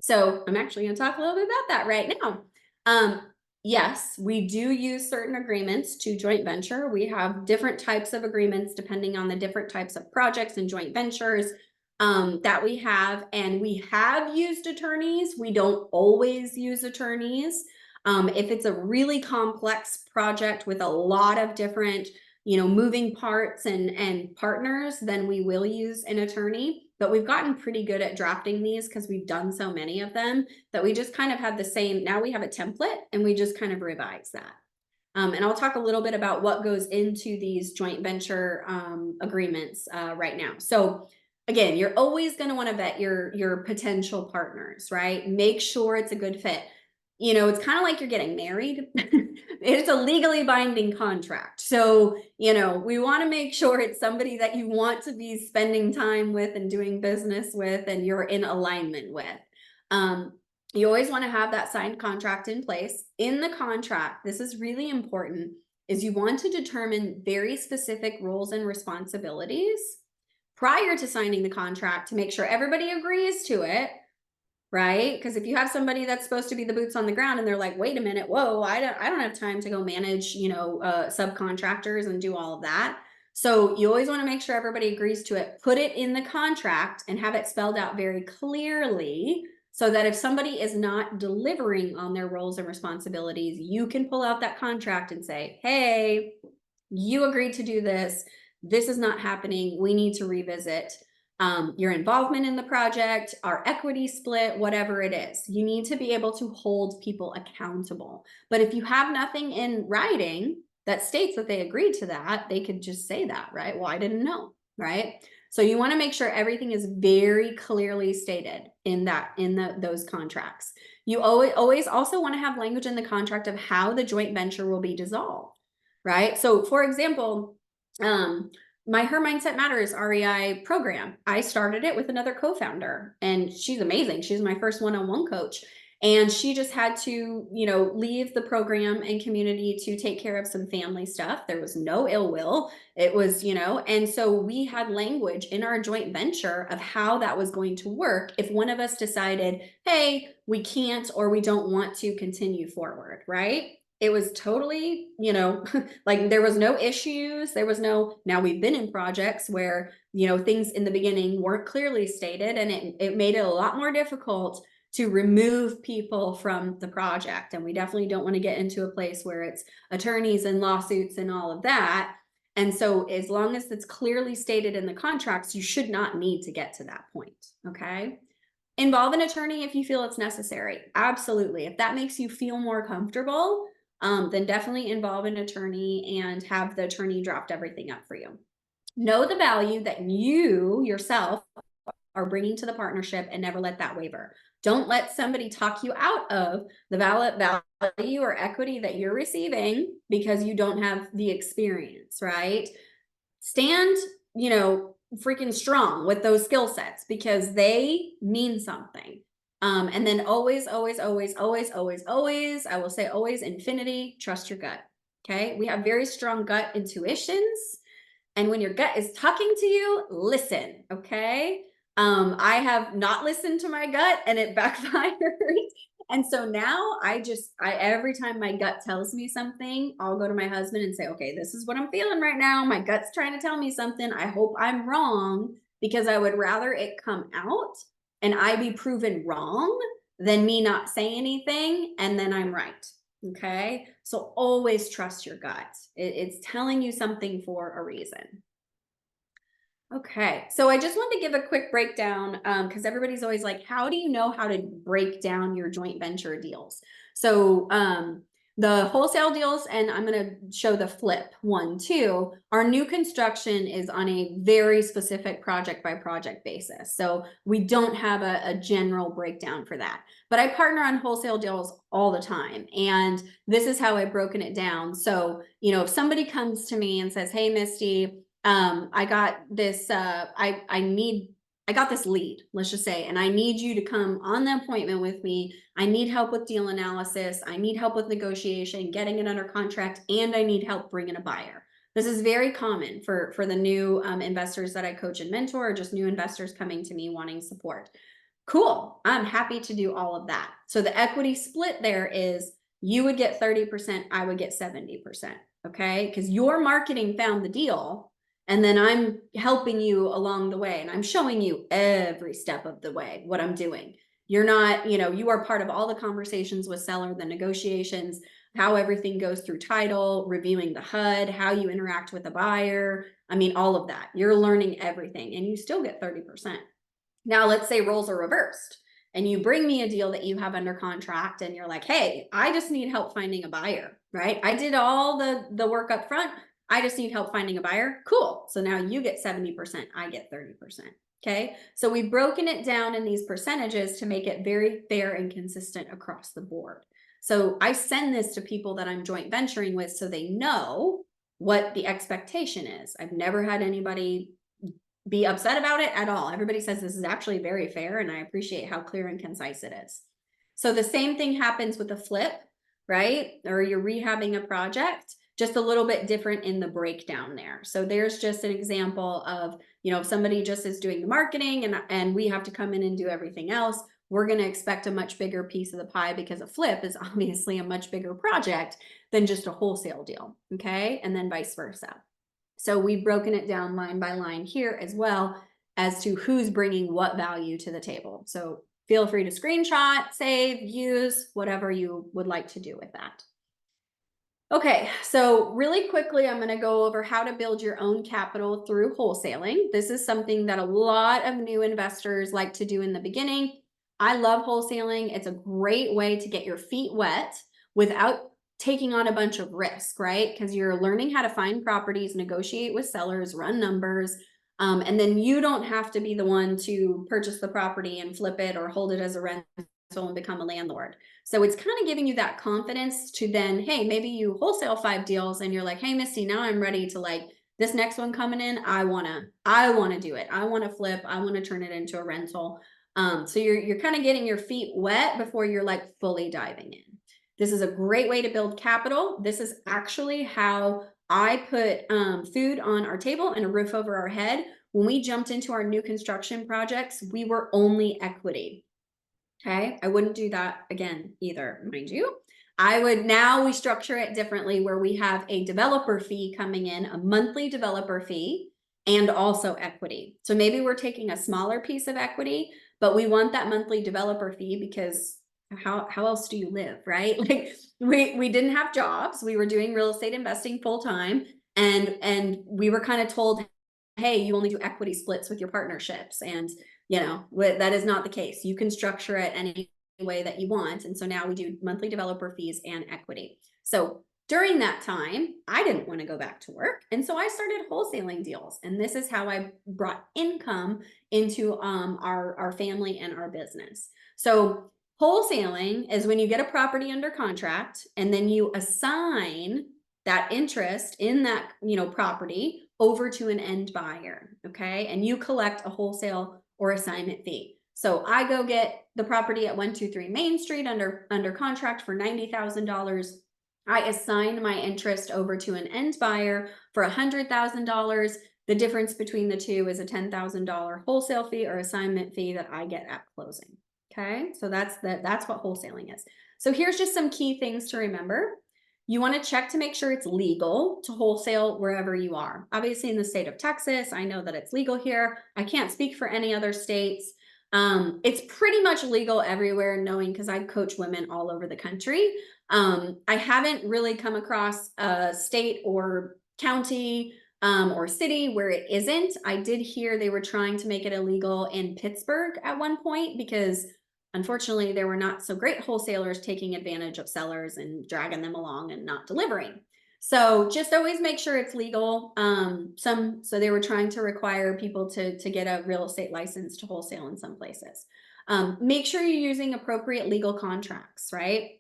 So I'm actually going to talk a little bit about that right now. Yes, we do use certain agreements to joint venture. We have different types of agreements depending on the different types of projects and joint ventures that we have. And we have used attorneys. We don't always use attorneys. If it's a really complex project with a lot of different, moving parts and partners, then we will use an attorney. But we've gotten pretty good at drafting these because we've done so many of them that we just kind of have the same. Now we have a template and we just kind of revise that. And I'll talk a little bit about what goes into these joint venture agreements right now. So again, you're always going to want to vet your potential partners, right? Make sure it's a good fit. It's kind of like you're getting married. It's a legally binding contract. So, we want to make sure it's somebody that you want to be spending time with and doing business with, and you're in alignment with. You always want to have that signed contract in place. In the contract, this is really important, is you want to determine very specific roles and responsibilities prior to signing the contract to make sure everybody agrees to it. Right? Because if you have somebody that's supposed to be the boots on the ground and they're like, wait a minute, whoa, I don't have time to go manage, subcontractors and do all of that. So you always want to make sure everybody agrees to it. Put it in the contract and have it spelled out very clearly so that if somebody is not delivering on their roles and responsibilities, you can pull out that contract and say, hey, you agreed to do this. This is not happening. We need to revisit your involvement in the project, our equity split, whatever it is. You need to be able to hold people accountable. But if you have nothing in writing that states that they agreed to that, they could just say that, right? Well, I didn't know, right? So you want to make sure everything is very clearly stated in those contracts. You always also want to have language in the contract of how the joint venture will be dissolved, right? So for example, my Her Mindset Matters REI program, I started it with another co-founder, and she's amazing. She's my first one-on-one coach. And she just had to, leave the program and community to take care of some family stuff. There was no ill will. It was, and so we had language in our joint venture of how that was going to work if one of us decided, hey, we can't or we don't want to continue forward, right? It was totally, like there was no issues. There was no, now we've been in projects where, things in the beginning weren't clearly stated, and it made it a lot more difficult to remove people from the project. And we definitely don't want to get into a place where it's attorneys and lawsuits and all of that. And so as long as it's clearly stated in the contracts, you should not need to get to that point, okay? Involve an attorney if you feel it's necessary. Absolutely. If that makes you feel more comfortable, then definitely involve an attorney and have the attorney draft everything up for you. Know the value that you yourself are bringing to the partnership and never let that waver. Don't let somebody talk you out of the value or equity that you're receiving because you don't have the experience, right? Stand, freaking strong with those skill sets because they mean something. And then always, always, always, always, always, always, I will say always, infinity, trust your gut. Okay. We have very strong gut intuitions. And when your gut is talking to you, listen. Okay. I have not listened to my gut and it backfired. And so now every time my gut tells me something, I'll go to my husband and say, okay, this is what I'm feeling right now. My gut's trying to tell me something. I hope I'm wrong, because I would rather it come out and I be proven wrong than me not say anything and then I'm right. Okay. So always trust your gut. It's telling you something for a reason. Okay, so I just wanted to give a quick breakdown because everybody's always like, how do you know how to break down your joint venture deals? So the wholesale deals, and I'm going to show the flip one too. Our new construction is on a very specific project by project basis. So we don't have a general breakdown for that. But I partner on wholesale deals all the time. And this is how I've broken it down. So, if somebody comes to me and says, hey, Misty, I got this, I got this lead, let's just say, and I need you to come on the appointment with me. I need help with deal analysis. I need help with negotiation, getting it under contract, and I need help bringing a buyer. This is very common for the new investors that I coach and mentor, or just new investors coming to me wanting support. Cool. I'm happy to do all of that. So the equity split there is you would get 30%, I would get 70%. Okay. Because your marketing found the deal. And then I'm helping you along the way, and I'm showing you every step of the way what I'm doing. You're not, you are part of all the conversations with seller, the negotiations, how everything goes through title, reviewing the HUD, how you interact with the buyer. I mean, all of that. You're learning everything, and you still get 30%. Now, let's say roles are reversed and you bring me a deal that you have under contract and you're like, hey, I just need help finding a buyer, right? I did all the work up front. I just need help finding a buyer. Cool. So now you get 70%, I get 30%. Okay. So we've broken it down in these percentages to make it very fair and consistent across the board. So I send this to people that I'm joint venturing with so they know what the expectation is. I've never had anybody be upset about it at all. Everybody says this is actually very fair, and I appreciate how clear and concise it is. So the same thing happens with a flip, right? Or you're rehabbing a project, just a little bit different in the breakdown there. So there's just an example of, if somebody just is doing the marketing and we have to come in and do everything else, we're going to expect a much bigger piece of the pie because a flip is obviously a much bigger project than just a wholesale deal. Okay. And then vice versa. So we've broken it down line by line here as well as to who's bringing what value to the table. So feel free to screenshot, save, use, whatever you would like to do with that. Okay, so really quickly, I'm going to go over how to build your own capital through wholesaling. This is something that a lot of new investors like to do in the beginning. I love wholesaling. It's a great way to get your feet wet without taking on a bunch of risk, right? Because you're learning how to find properties, negotiate with sellers, run numbers, and then you don't have to be the one to purchase the property and flip it or hold it as a rental and become a landlord. So it's kind of giving you that confidence to then, hey, maybe you wholesale 5 deals and you're like, hey, Misty, now I'm ready to like this next one coming in. I wanna do it. I want to flip. I want to turn it into a rental. So you're kind of getting your feet wet before you're like fully diving in. This is a great way to build capital. This is actually how I put food on our table and a roof over our head. When we jumped into our new construction projects, we were only equity. Okay, I wouldn't do that again either, mind you. Now we structure it differently where we have a developer fee coming in, a monthly developer fee, and also equity. So maybe we're taking a smaller piece of equity, but we want that monthly developer fee because how else do you live, right? Like we didn't have jobs. We were doing real estate investing full time, and we were kind of told, hey, you only do equity splits with your partnerships, and that is not the case. You can structure it any way that you want. And so now we do monthly developer fees and equity. So during that time, I didn't want to go back to work. And so I started wholesaling deals. And this is how I brought income into our family and our business. So wholesaling is when you get a property under contract and then you assign that interest in that property over to an end buyer. Okay. And you collect a wholesale or assignment fee. So I go get the property at 123 Main Street under contract for $90,000. I assign my interest over to an end buyer for $100,000. The difference between the two is a $10,000 wholesale fee or assignment fee that I get at closing. Okay, so that's what wholesaling is. So here's just some key things to remember. You want to check to make sure it's legal to wholesale wherever you are. Obviously, in the state of Texas, I know that it's legal here. I can't speak for any other states. It's pretty much legal everywhere, knowing because I coach women all over the country. I haven't really come across a state or county or city where it isn't. I did hear they were trying to make it illegal in Pittsburgh at one point because unfortunately, there were not so great wholesalers taking advantage of sellers and dragging them along and not delivering. So just always make sure it's legal. So they were trying to require people to get a real estate license to wholesale in some places. Make sure you're using appropriate legal contracts, right?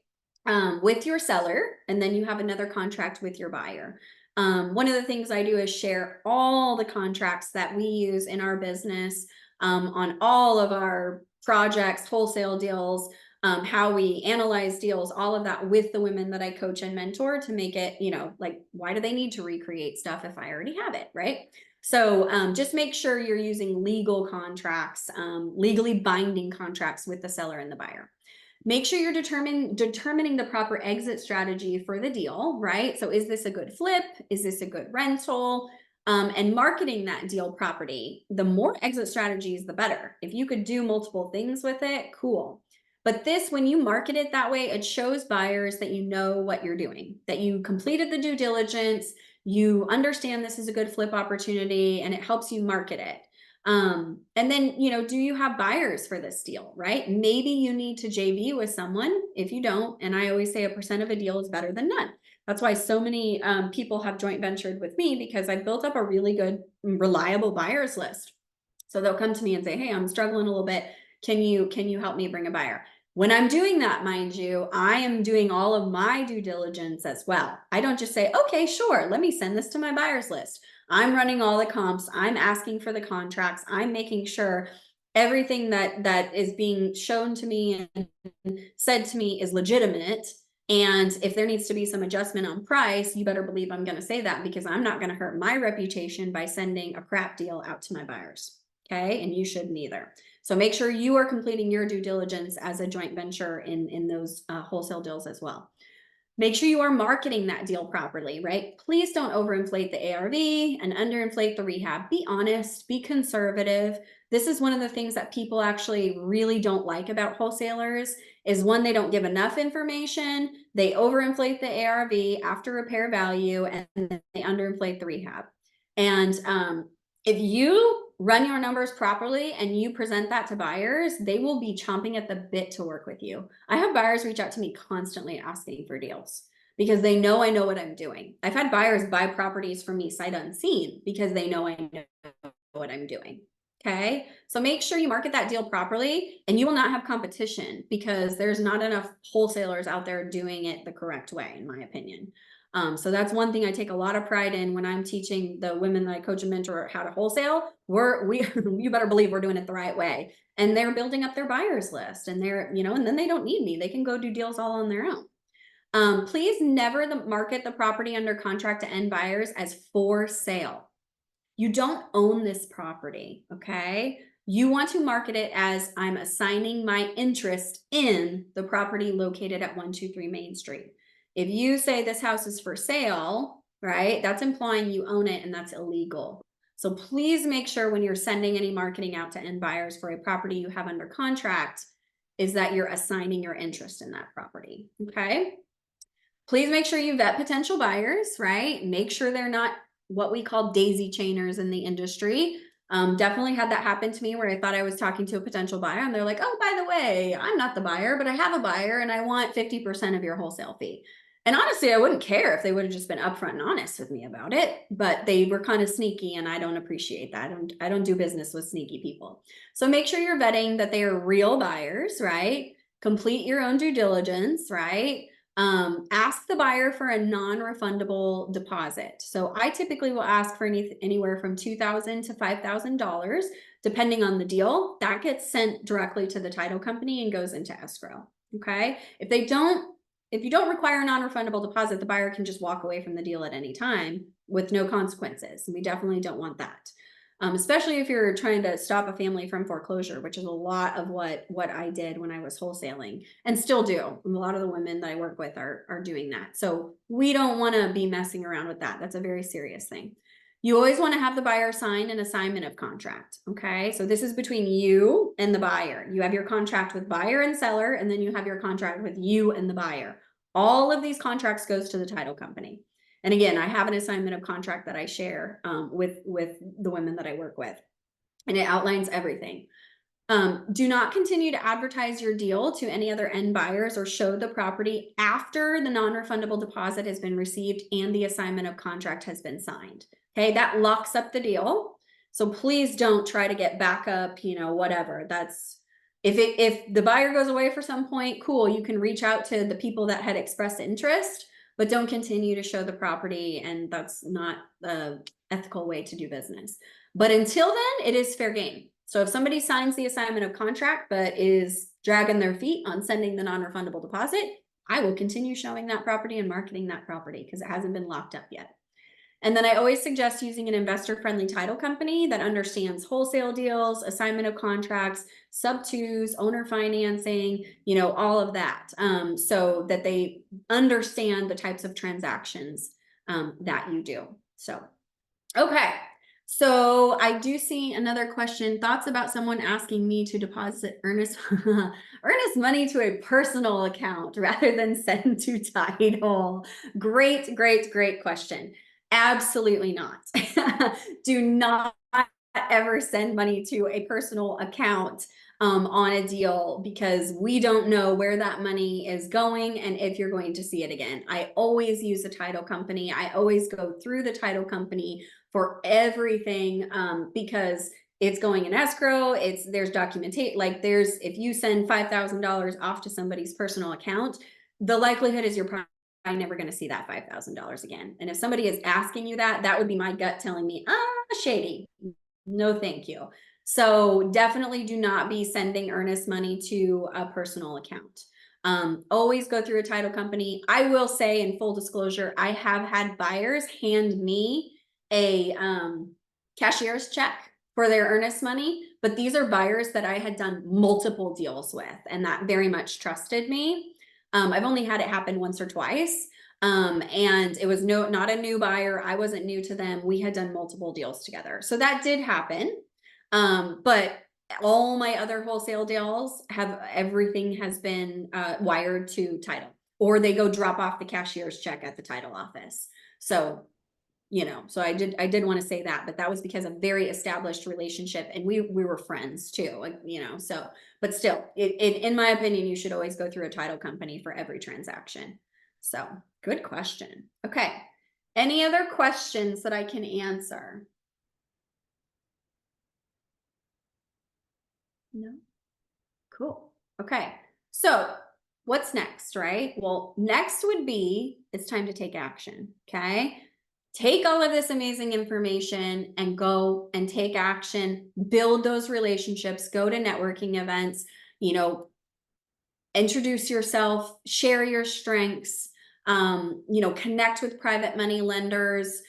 With your seller, and then you have another contract with your buyer. One of the things I do is share all the contracts that we use in our business on all of our projects, wholesale deals, how we analyze deals, all of that with the women that I coach and mentor to make it, like, why do they need to recreate stuff if I already have it, right? So just make sure you're using legal contracts, legally binding contracts with the seller and the buyer. Make sure you're determining the proper exit strategy for the deal, right? So is this a good flip? Is this a good rental? And marketing that deal property, the more exit strategies, the better. If you could do multiple things with it, cool. But when you market it that way, it shows buyers that you know what you're doing, that you completed the due diligence, you understand this is a good flip opportunity, and it helps you market it. And then, do you have buyers for this deal, right? Maybe you need to JV with someone. If you don't, and I always say 1% of a deal is better than none. That's why so many people have joint ventured with me, because I've built up a really good, reliable buyers list. So they'll come to me and say, hey, I'm struggling a little bit. Can you help me bring a buyer? When I'm doing that, mind you, I am doing all of my due diligence as well. I don't just say, okay, sure, let me send this to my buyers list. I'm running all the comps. I'm asking for the contracts. I'm making sure everything that is being shown to me and said to me is legitimate. And if there needs to be some adjustment on price, you better believe I'm going to say that, because I'm not going to hurt my reputation by sending a crap deal out to my buyers. Okay. And you shouldn't either. So make sure you are completing your due diligence as a joint venture in those wholesale deals as well. Make sure you are marketing that deal properly, right? Please don't overinflate the ARV and underinflate the rehab. Be honest, be conservative. This is one of the things that people actually really don't like about wholesalers is one, they don't give enough information, they overinflate the ARV after repair value, and then they underinflate the rehab. And if you run your numbers properly and you present that to buyers, they will be chomping at the bit to work with you. I have buyers reach out to me constantly asking for deals because they know I know what I'm doing. I've had buyers buy properties from me sight unseen because they know I know what I'm doing. Okay, so make sure you market that deal properly and you will not have competition because there's not enough wholesalers out there doing it the correct way, in my opinion. So that's one thing I take a lot of pride in when I'm teaching the women that I coach and mentor how to wholesale. You better believe we're doing it the right way. And they're building up their buyers list and and then they don't need me. They can go do deals all on their own. Please never market the property under contract to end buyers as for sale. You don't own this property, okay? You want to market it as I'm assigning my interest in the property located at 123 Main Street. If you say this house is for sale, right, that's implying you own it and that's illegal. So please make sure when you're sending any marketing out to end buyers for a property you have under contract is that you're assigning your interest in that property, okay? Please make sure you vet potential buyers, right? Make sure they're not what we call daisy chainers in the industry. Definitely had that happen to me where I thought I was talking to a potential buyer and they're like, oh, by the way, I'm not the buyer, but I have a buyer and I want 50% of your wholesale fee. And honestly, I wouldn't care if they would have just been upfront and honest with me about it, but they were kind of sneaky and I don't appreciate that. I don't do business with sneaky people. So make sure you're vetting that they are real buyers, right? Complete your own due diligence, right? Ask the buyer for a non-refundable deposit. So I typically will ask for anywhere from $2,000 to $5,000, depending on the deal. That gets sent directly to the title company and goes into escrow. Okay. If you don't require a non-refundable deposit, the buyer can just walk away from the deal at any time with no consequences. And we definitely don't want that. Especially if you're trying to stop a family from foreclosure, which is a lot of what I did when I was wholesaling and still do. A lot of the women that I work with are doing that. So we don't want to be messing around with that. That's a very serious thing. You always want to have the buyer sign an assignment of contract. Okay. So this is between you and the buyer. You have your contract with buyer and seller, and then you have your contract with you and the buyer. All of these contracts goes to the title company. And again, I have an assignment of contract that I share with the women that I work with, and it outlines everything. Do not continue to advertise your deal to any other end buyers or show the property after the non-refundable deposit has been received and the assignment of contract has been signed. Okay, that locks up the deal. So please don't try to get backup, whatever. That's if the buyer goes away for some point, cool, you can reach out to the people that had expressed interest, but don't continue to show the property, and that's not the ethical way to do business. But until then, it is fair game. So if somebody signs the assignment of contract but is dragging their feet on sending the non-refundable deposit, I will continue showing that property and marketing that property because it hasn't been locked up yet. And then I always suggest using an investor-friendly title company that understands wholesale deals, assignment of contracts, sub-twos, owner financing, all of that, so that they understand the types of transactions that you do. So, okay. So I do see another question. Thoughts about someone asking me to deposit earnest money to a personal account rather than send to title. Great, great, great question. Absolutely not. Do not ever send money to a personal account on a deal because we don't know where that money is going and if you're going to see it again. I always use a title company. I always go through the title company for everything because it's going in escrow. There's documentation. If you send $5,000 off to somebody's personal account, the likelihood is you're probably never going to see that $5,000 again. And if somebody is asking you that would be my gut telling me, shady. No, thank you. So definitely do not be sending earnest money to a personal account. Always go through a title company. I will say, in full disclosure, I have had buyers hand me a cashier's check for their earnest money, but these are buyers that I had done multiple deals with and that very much trusted me. I've only had it happen once or twice. And it was not a new buyer. I wasn't new to them. We had done multiple deals together. So that did happen. But all my other wholesale deals everything has been wired to title, or they go drop off the cashier's check at the title office. So, so I did want to say that, but that was because of very established relationship, and we were friends too, like, so, but still, in my opinion, you should always go through a title company for every transaction. So good question. Okay. Any other questions that I can answer? No? Cool. Okay. So what's next, right? Well, next would be it's time to take action. Okay. Take all of this amazing information and go and take action, build those relationships, go to networking events, introduce yourself, share your strengths, connect with private money lenders,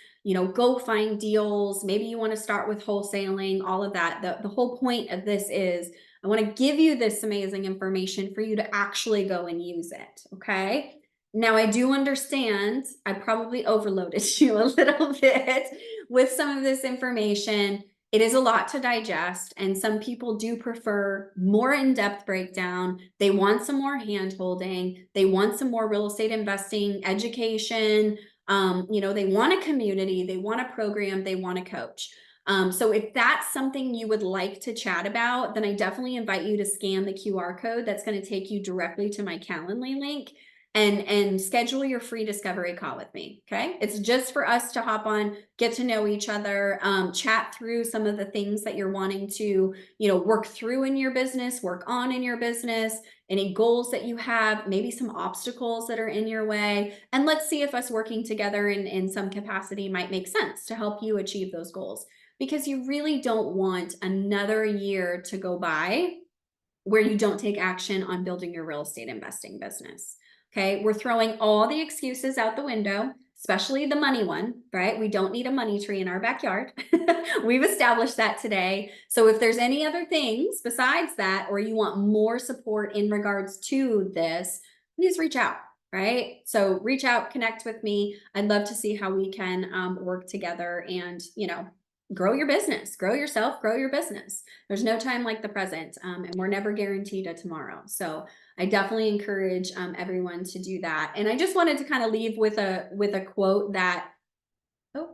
go find deals. Maybe you want to start with wholesaling, all of that. The whole point of this is I want to give you this amazing information for you to actually go and use it. Okay. Now, I do understand I probably overloaded you a little bit with some of this information. It is a lot to digest, and some people do prefer more in-depth breakdown. They want some more hand-holding. They want some more real estate investing education. They want a community, they want a program, they want a coach. So if that's something you would like to chat about, then I definitely invite you to scan the QR code that's going to take you directly to my Calendly link and schedule your free discovery call with me. Okay. It's just for us to hop on, get to know each other, chat through some of the things that you're wanting to, work through in your business, work on in your business, any goals that you have, maybe some obstacles that are in your way. And let's see if us working together in some capacity might make sense to help you achieve those goals, because you really don't want another year to go by where you don't take action on building your real estate investing business. Okay, we're throwing all the excuses out the window, especially the money one, right? We don't need a money tree in our backyard. We've established that today. So if there's any other things besides that, or you want more support in regards to this, please reach out, right? So reach out, connect with me. I'd love to see how we can work together and, grow your business, grow yourself, grow your business. There's no time like the present, and we're never guaranteed a tomorrow. So I definitely encourage everyone to do that. And I just wanted to kind of leave with a quote that, oh,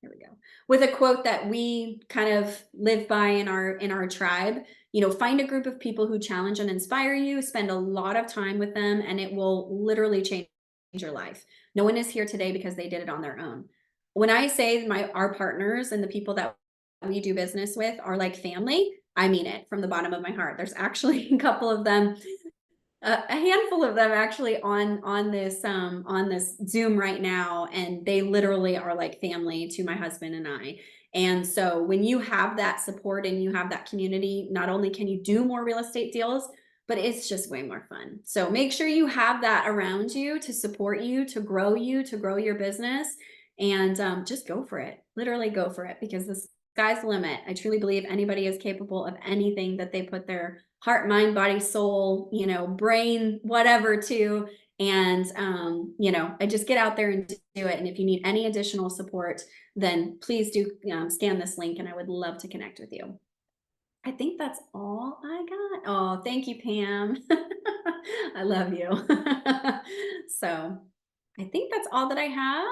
here we go, with a quote that we kind of live by in our tribe. Find a group of people who challenge and inspire you, spend a lot of time with them, and it will literally change your life. No one is here today because they did it on their own. When I say our partners and the people that we do business with are like family, I mean it from the bottom of my heart. There's actually a couple of them, a handful of them actually on this Zoom right now, and they literally are like family to my husband and I. And so when you have that support and you have that community, not only can you do more real estate deals, but it's just way more fun. So make sure you have that around you to support you, to grow your business, and just go for it. Literally go for it, because the sky's the limit. I truly believe anybody is capable of anything that they put their heart, mind, body, soul, brain, whatever to. And, I just get out there and do it. And if you need any additional support, then please do scan this link, and I would love to connect with you. I think that's all I got. Oh, thank you, Pam. I love you. So I think that's all that I have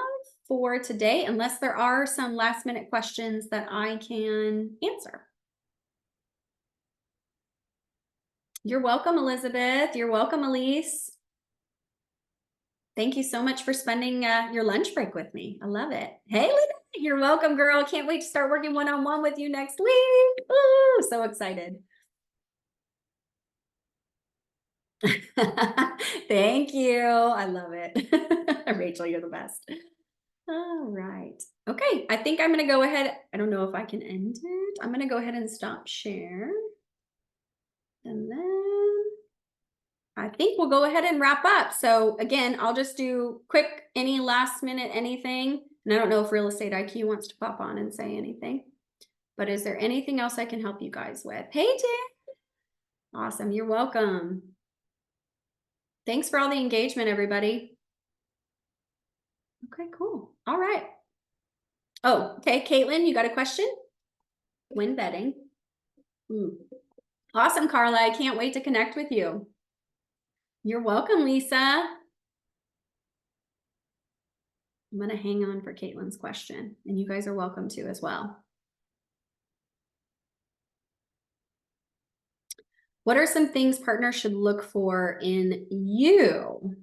for today, unless there are some last minute questions that I can answer. You're welcome, Elizabeth. You're welcome, Elise. Thank you so much for spending your lunch break with me. I love it. Hey, Lynette, you're welcome, girl. Can't wait to start working one-on-one with you next week. Ooh, so excited. Thank you. I love it. Rachel, you're the best. All right. Okay, I think I'm going to go ahead. I don't know if I can end it. I'm going to go ahead and stop share. And then I think we'll go ahead and wrap up. So again, I'll just do quick, any last minute, anything. And I don't know if Real Estate IQ wants to pop on and say anything, but is there anything else I can help you guys with? Hey, Jan. Awesome. You're welcome. Thanks for all the engagement, everybody. Okay, cool. All right. Oh, okay. Caitlin, you got a question? When betting. Awesome, Carla. I can't wait to connect with you. You're welcome, Lisa. I'm going to hang on for Caitlin's question, and you guys are welcome to as well. What are some things partners should look for in you?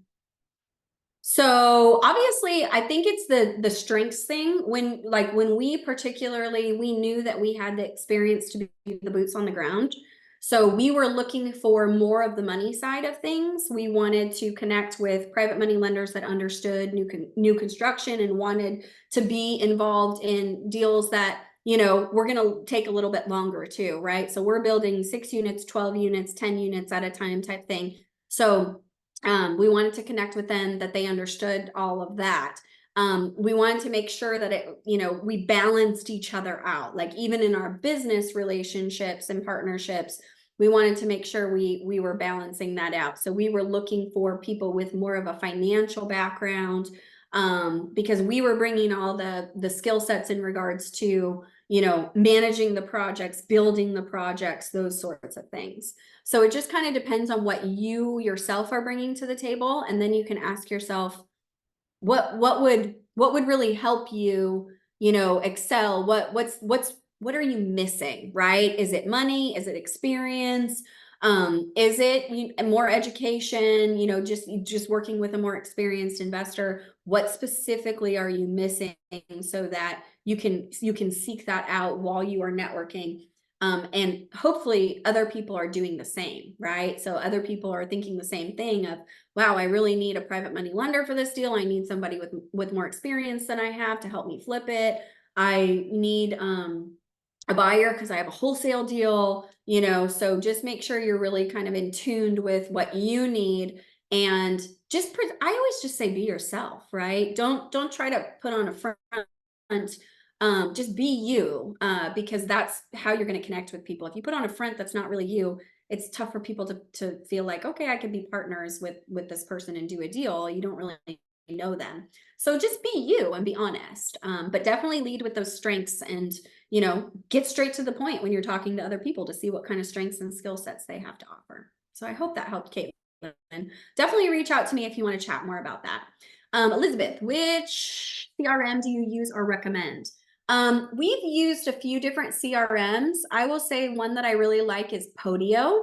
So obviously, I think it's the strengths thing. When we particularly, we knew that we had the experience to be the boots on the ground. So we were looking for more of the money side of things. We wanted to connect with private money lenders that understood new construction and wanted to be involved in deals that, you know, we're going to take a little bit longer too, right? So we're building 6 units, 12 units, 10 units at a time type thing. So we wanted to connect with them, that they understood all of that. We wanted to make sure that we balanced each other out. Like even in our business relationships and partnerships, we wanted to make sure we were balancing that out. So we were looking for people with more of a financial background, because we were bringing all the skill sets in regards to, managing the projects, building the projects, those sorts of things. So it just kind of depends on what you yourself are bringing to the table. And then you can ask yourself, what would really help you, excel? What are you missing, right? Is it money? Is it experience? Is it more education, just working with a more experienced investor? What specifically are you missing so that you can seek that out while you are networking? And hopefully other people are doing the same, right? So other people are thinking the same thing of, wow, I really need a private money lender for this deal. I need somebody with more experience than I have to help me flip it. I need a buyer because I have a wholesale deal, so just make sure you're really kind of in tuned with what you need. And I always just say, be yourself, right? Don't try to put on a front. Just be you, because that's how you're going to connect with people. If you put on a front that's not really you, it's tough for people to feel like, okay, I could be partners with this person and do a deal. You don't really know them. So just be you and be honest, but definitely lead with those strengths and, get straight to the point when you're talking to other people to see what kind of strengths and skill sets they have to offer. So I hope that helped, Caitlin. Definitely reach out to me if you want to chat more about that. Elizabeth, which CRM do you use or recommend? We've used a few different CRMs. I will say one that I really like is Podio.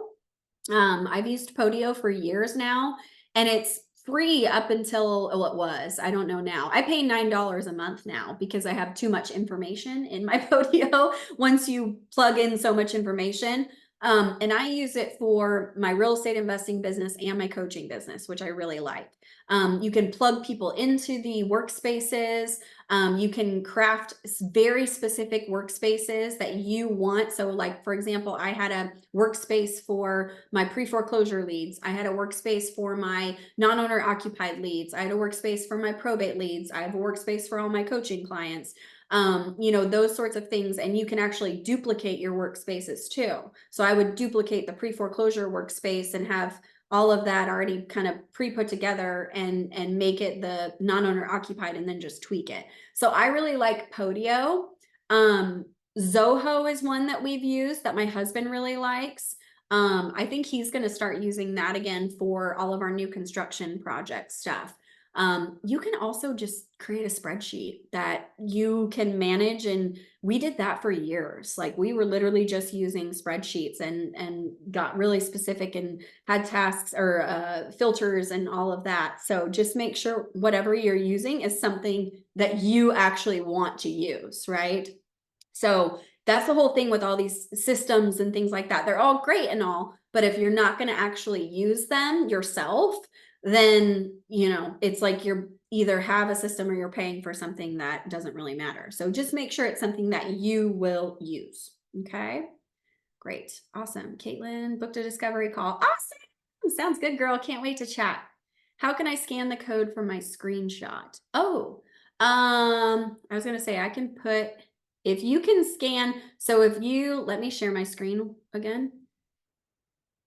I've used Podio for years now, and it's free up until, it was, I don't know now. I pay $9 a month now because I have too much information in my Podio once you plug in so much information. And I use it for my real estate investing business and my coaching business, which I really like. You can plug people into the workspaces. You can craft very specific workspaces that you want. So like, for example, I had a workspace for my pre-foreclosure leads. I had a workspace for my non-owner occupied leads. I had a workspace for my probate leads. I have a workspace for all my coaching clients. Those sorts of things. And you can actually duplicate your workspaces too. So I would duplicate the pre-foreclosure workspace and have all of that already kind of pre-put together and make it the non-owner occupied and then just tweak it. So I really like Podio. Zoho is one that we've used that my husband really likes. I think he's going to start using that again for all of our new construction project stuff. You can also just create a spreadsheet that you can manage. And we did that for years. Like we were literally just using spreadsheets and got really specific and had tasks or filters and all of that. So just make sure whatever you're using is something that you actually want to use, right? So that's the whole thing with all these systems and things like that. They're all great and all, but if you're not going to actually use them yourself, then, it's like you're either have a system or you're paying for something that doesn't really matter. So just make sure it's something that you will use. Okay. Great. Awesome. Caitlin booked a discovery call. Awesome. Sounds good, girl. Can't wait to chat. How can I scan the code from my screenshot? Oh, I was going to say I can put, if you can scan. So let me share my screen again.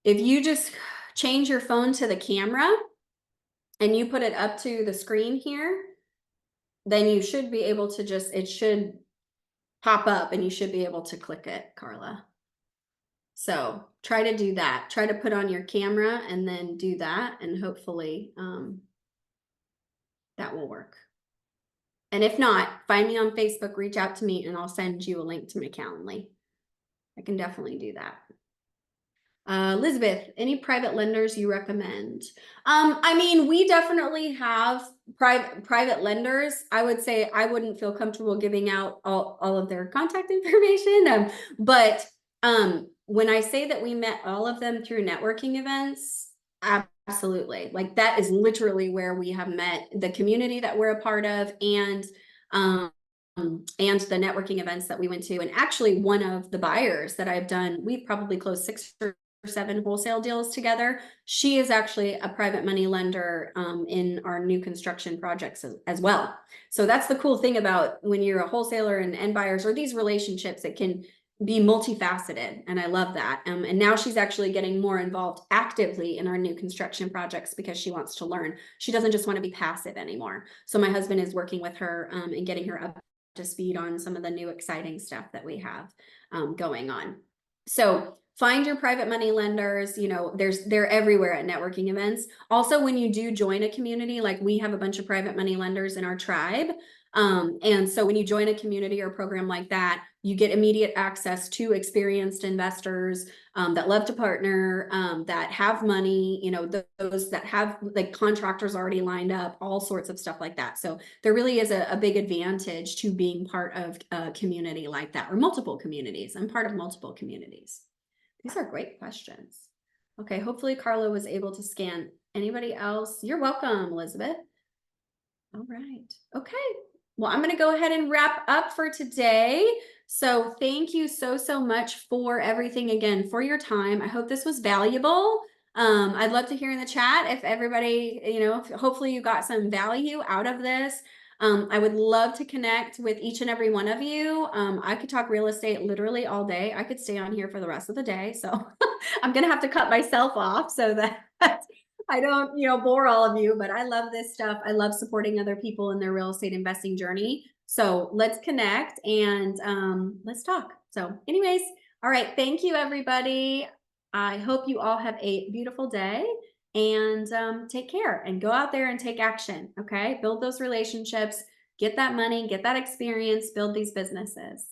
If you just change your phone to the camera, and you put it up to the screen here, then you should be able to it should pop up and you should be able to click it, Carla. So try to do that. Try to put on your camera and then do that, and hopefully that will work. And if not, find me on Facebook, reach out to me, and I'll send you a link to my Calendly. I can definitely do that. Elizabeth, any private lenders you recommend? I mean, we definitely have private lenders. I would say I wouldn't feel comfortable giving out all of their contact information. But when I say that we met all of them through networking events, absolutely. Like that is literally where we have met the community that we're a part of, and the networking events that we went to. And actually one of the buyers that I've done, we've probably closed 6 or 7 wholesale deals together. She is actually a private money lender in our new construction projects as well. So that's the cool thing about when you're a wholesaler and end buyers, or these relationships, it can be multifaceted. And I love that. And now she's actually getting more involved actively in our new construction projects because she wants to learn. She doesn't just want to be passive anymore. So my husband is working with her and getting her up to speed on some of the new exciting stuff that we have going on. So find your private money lenders. You know, they're everywhere at networking events. Also, when you do join a community, like we have a bunch of private money lenders in our tribe. And so when you join a community or program like that, you get immediate access to experienced investors that love to partner, that have money, you know, those that have like contractors already lined up, all sorts of stuff like that. So there really is a big advantage to being part of a community like that, or multiple communities. I'm part of multiple communities. These are great questions. Okay, hopefully Carla was able to scan. Anybody else? You're welcome, Elizabeth. All right. Okay. Well, I'm going to go ahead and wrap up for today. So thank you so much for everything, again, for your time. I hope this was valuable. I'd love to hear in the chat if everybody, you know, hopefully you got some value out of this. I would love to connect with each and every one of you. I could talk real estate literally all day. I could stay on here for the rest of the day. So I'm going to have to cut myself off so that I don't, you know, bore all of you, but I love this stuff. I love supporting other people in their real estate investing journey. So let's connect and let's talk. So anyways, all right. Thank you, everybody. I hope you all have a beautiful day, and take care and go out there and take action. Okay. Build those relationships, get that money, get that experience, build these businesses.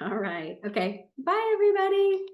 All right. Okay. Bye, everybody.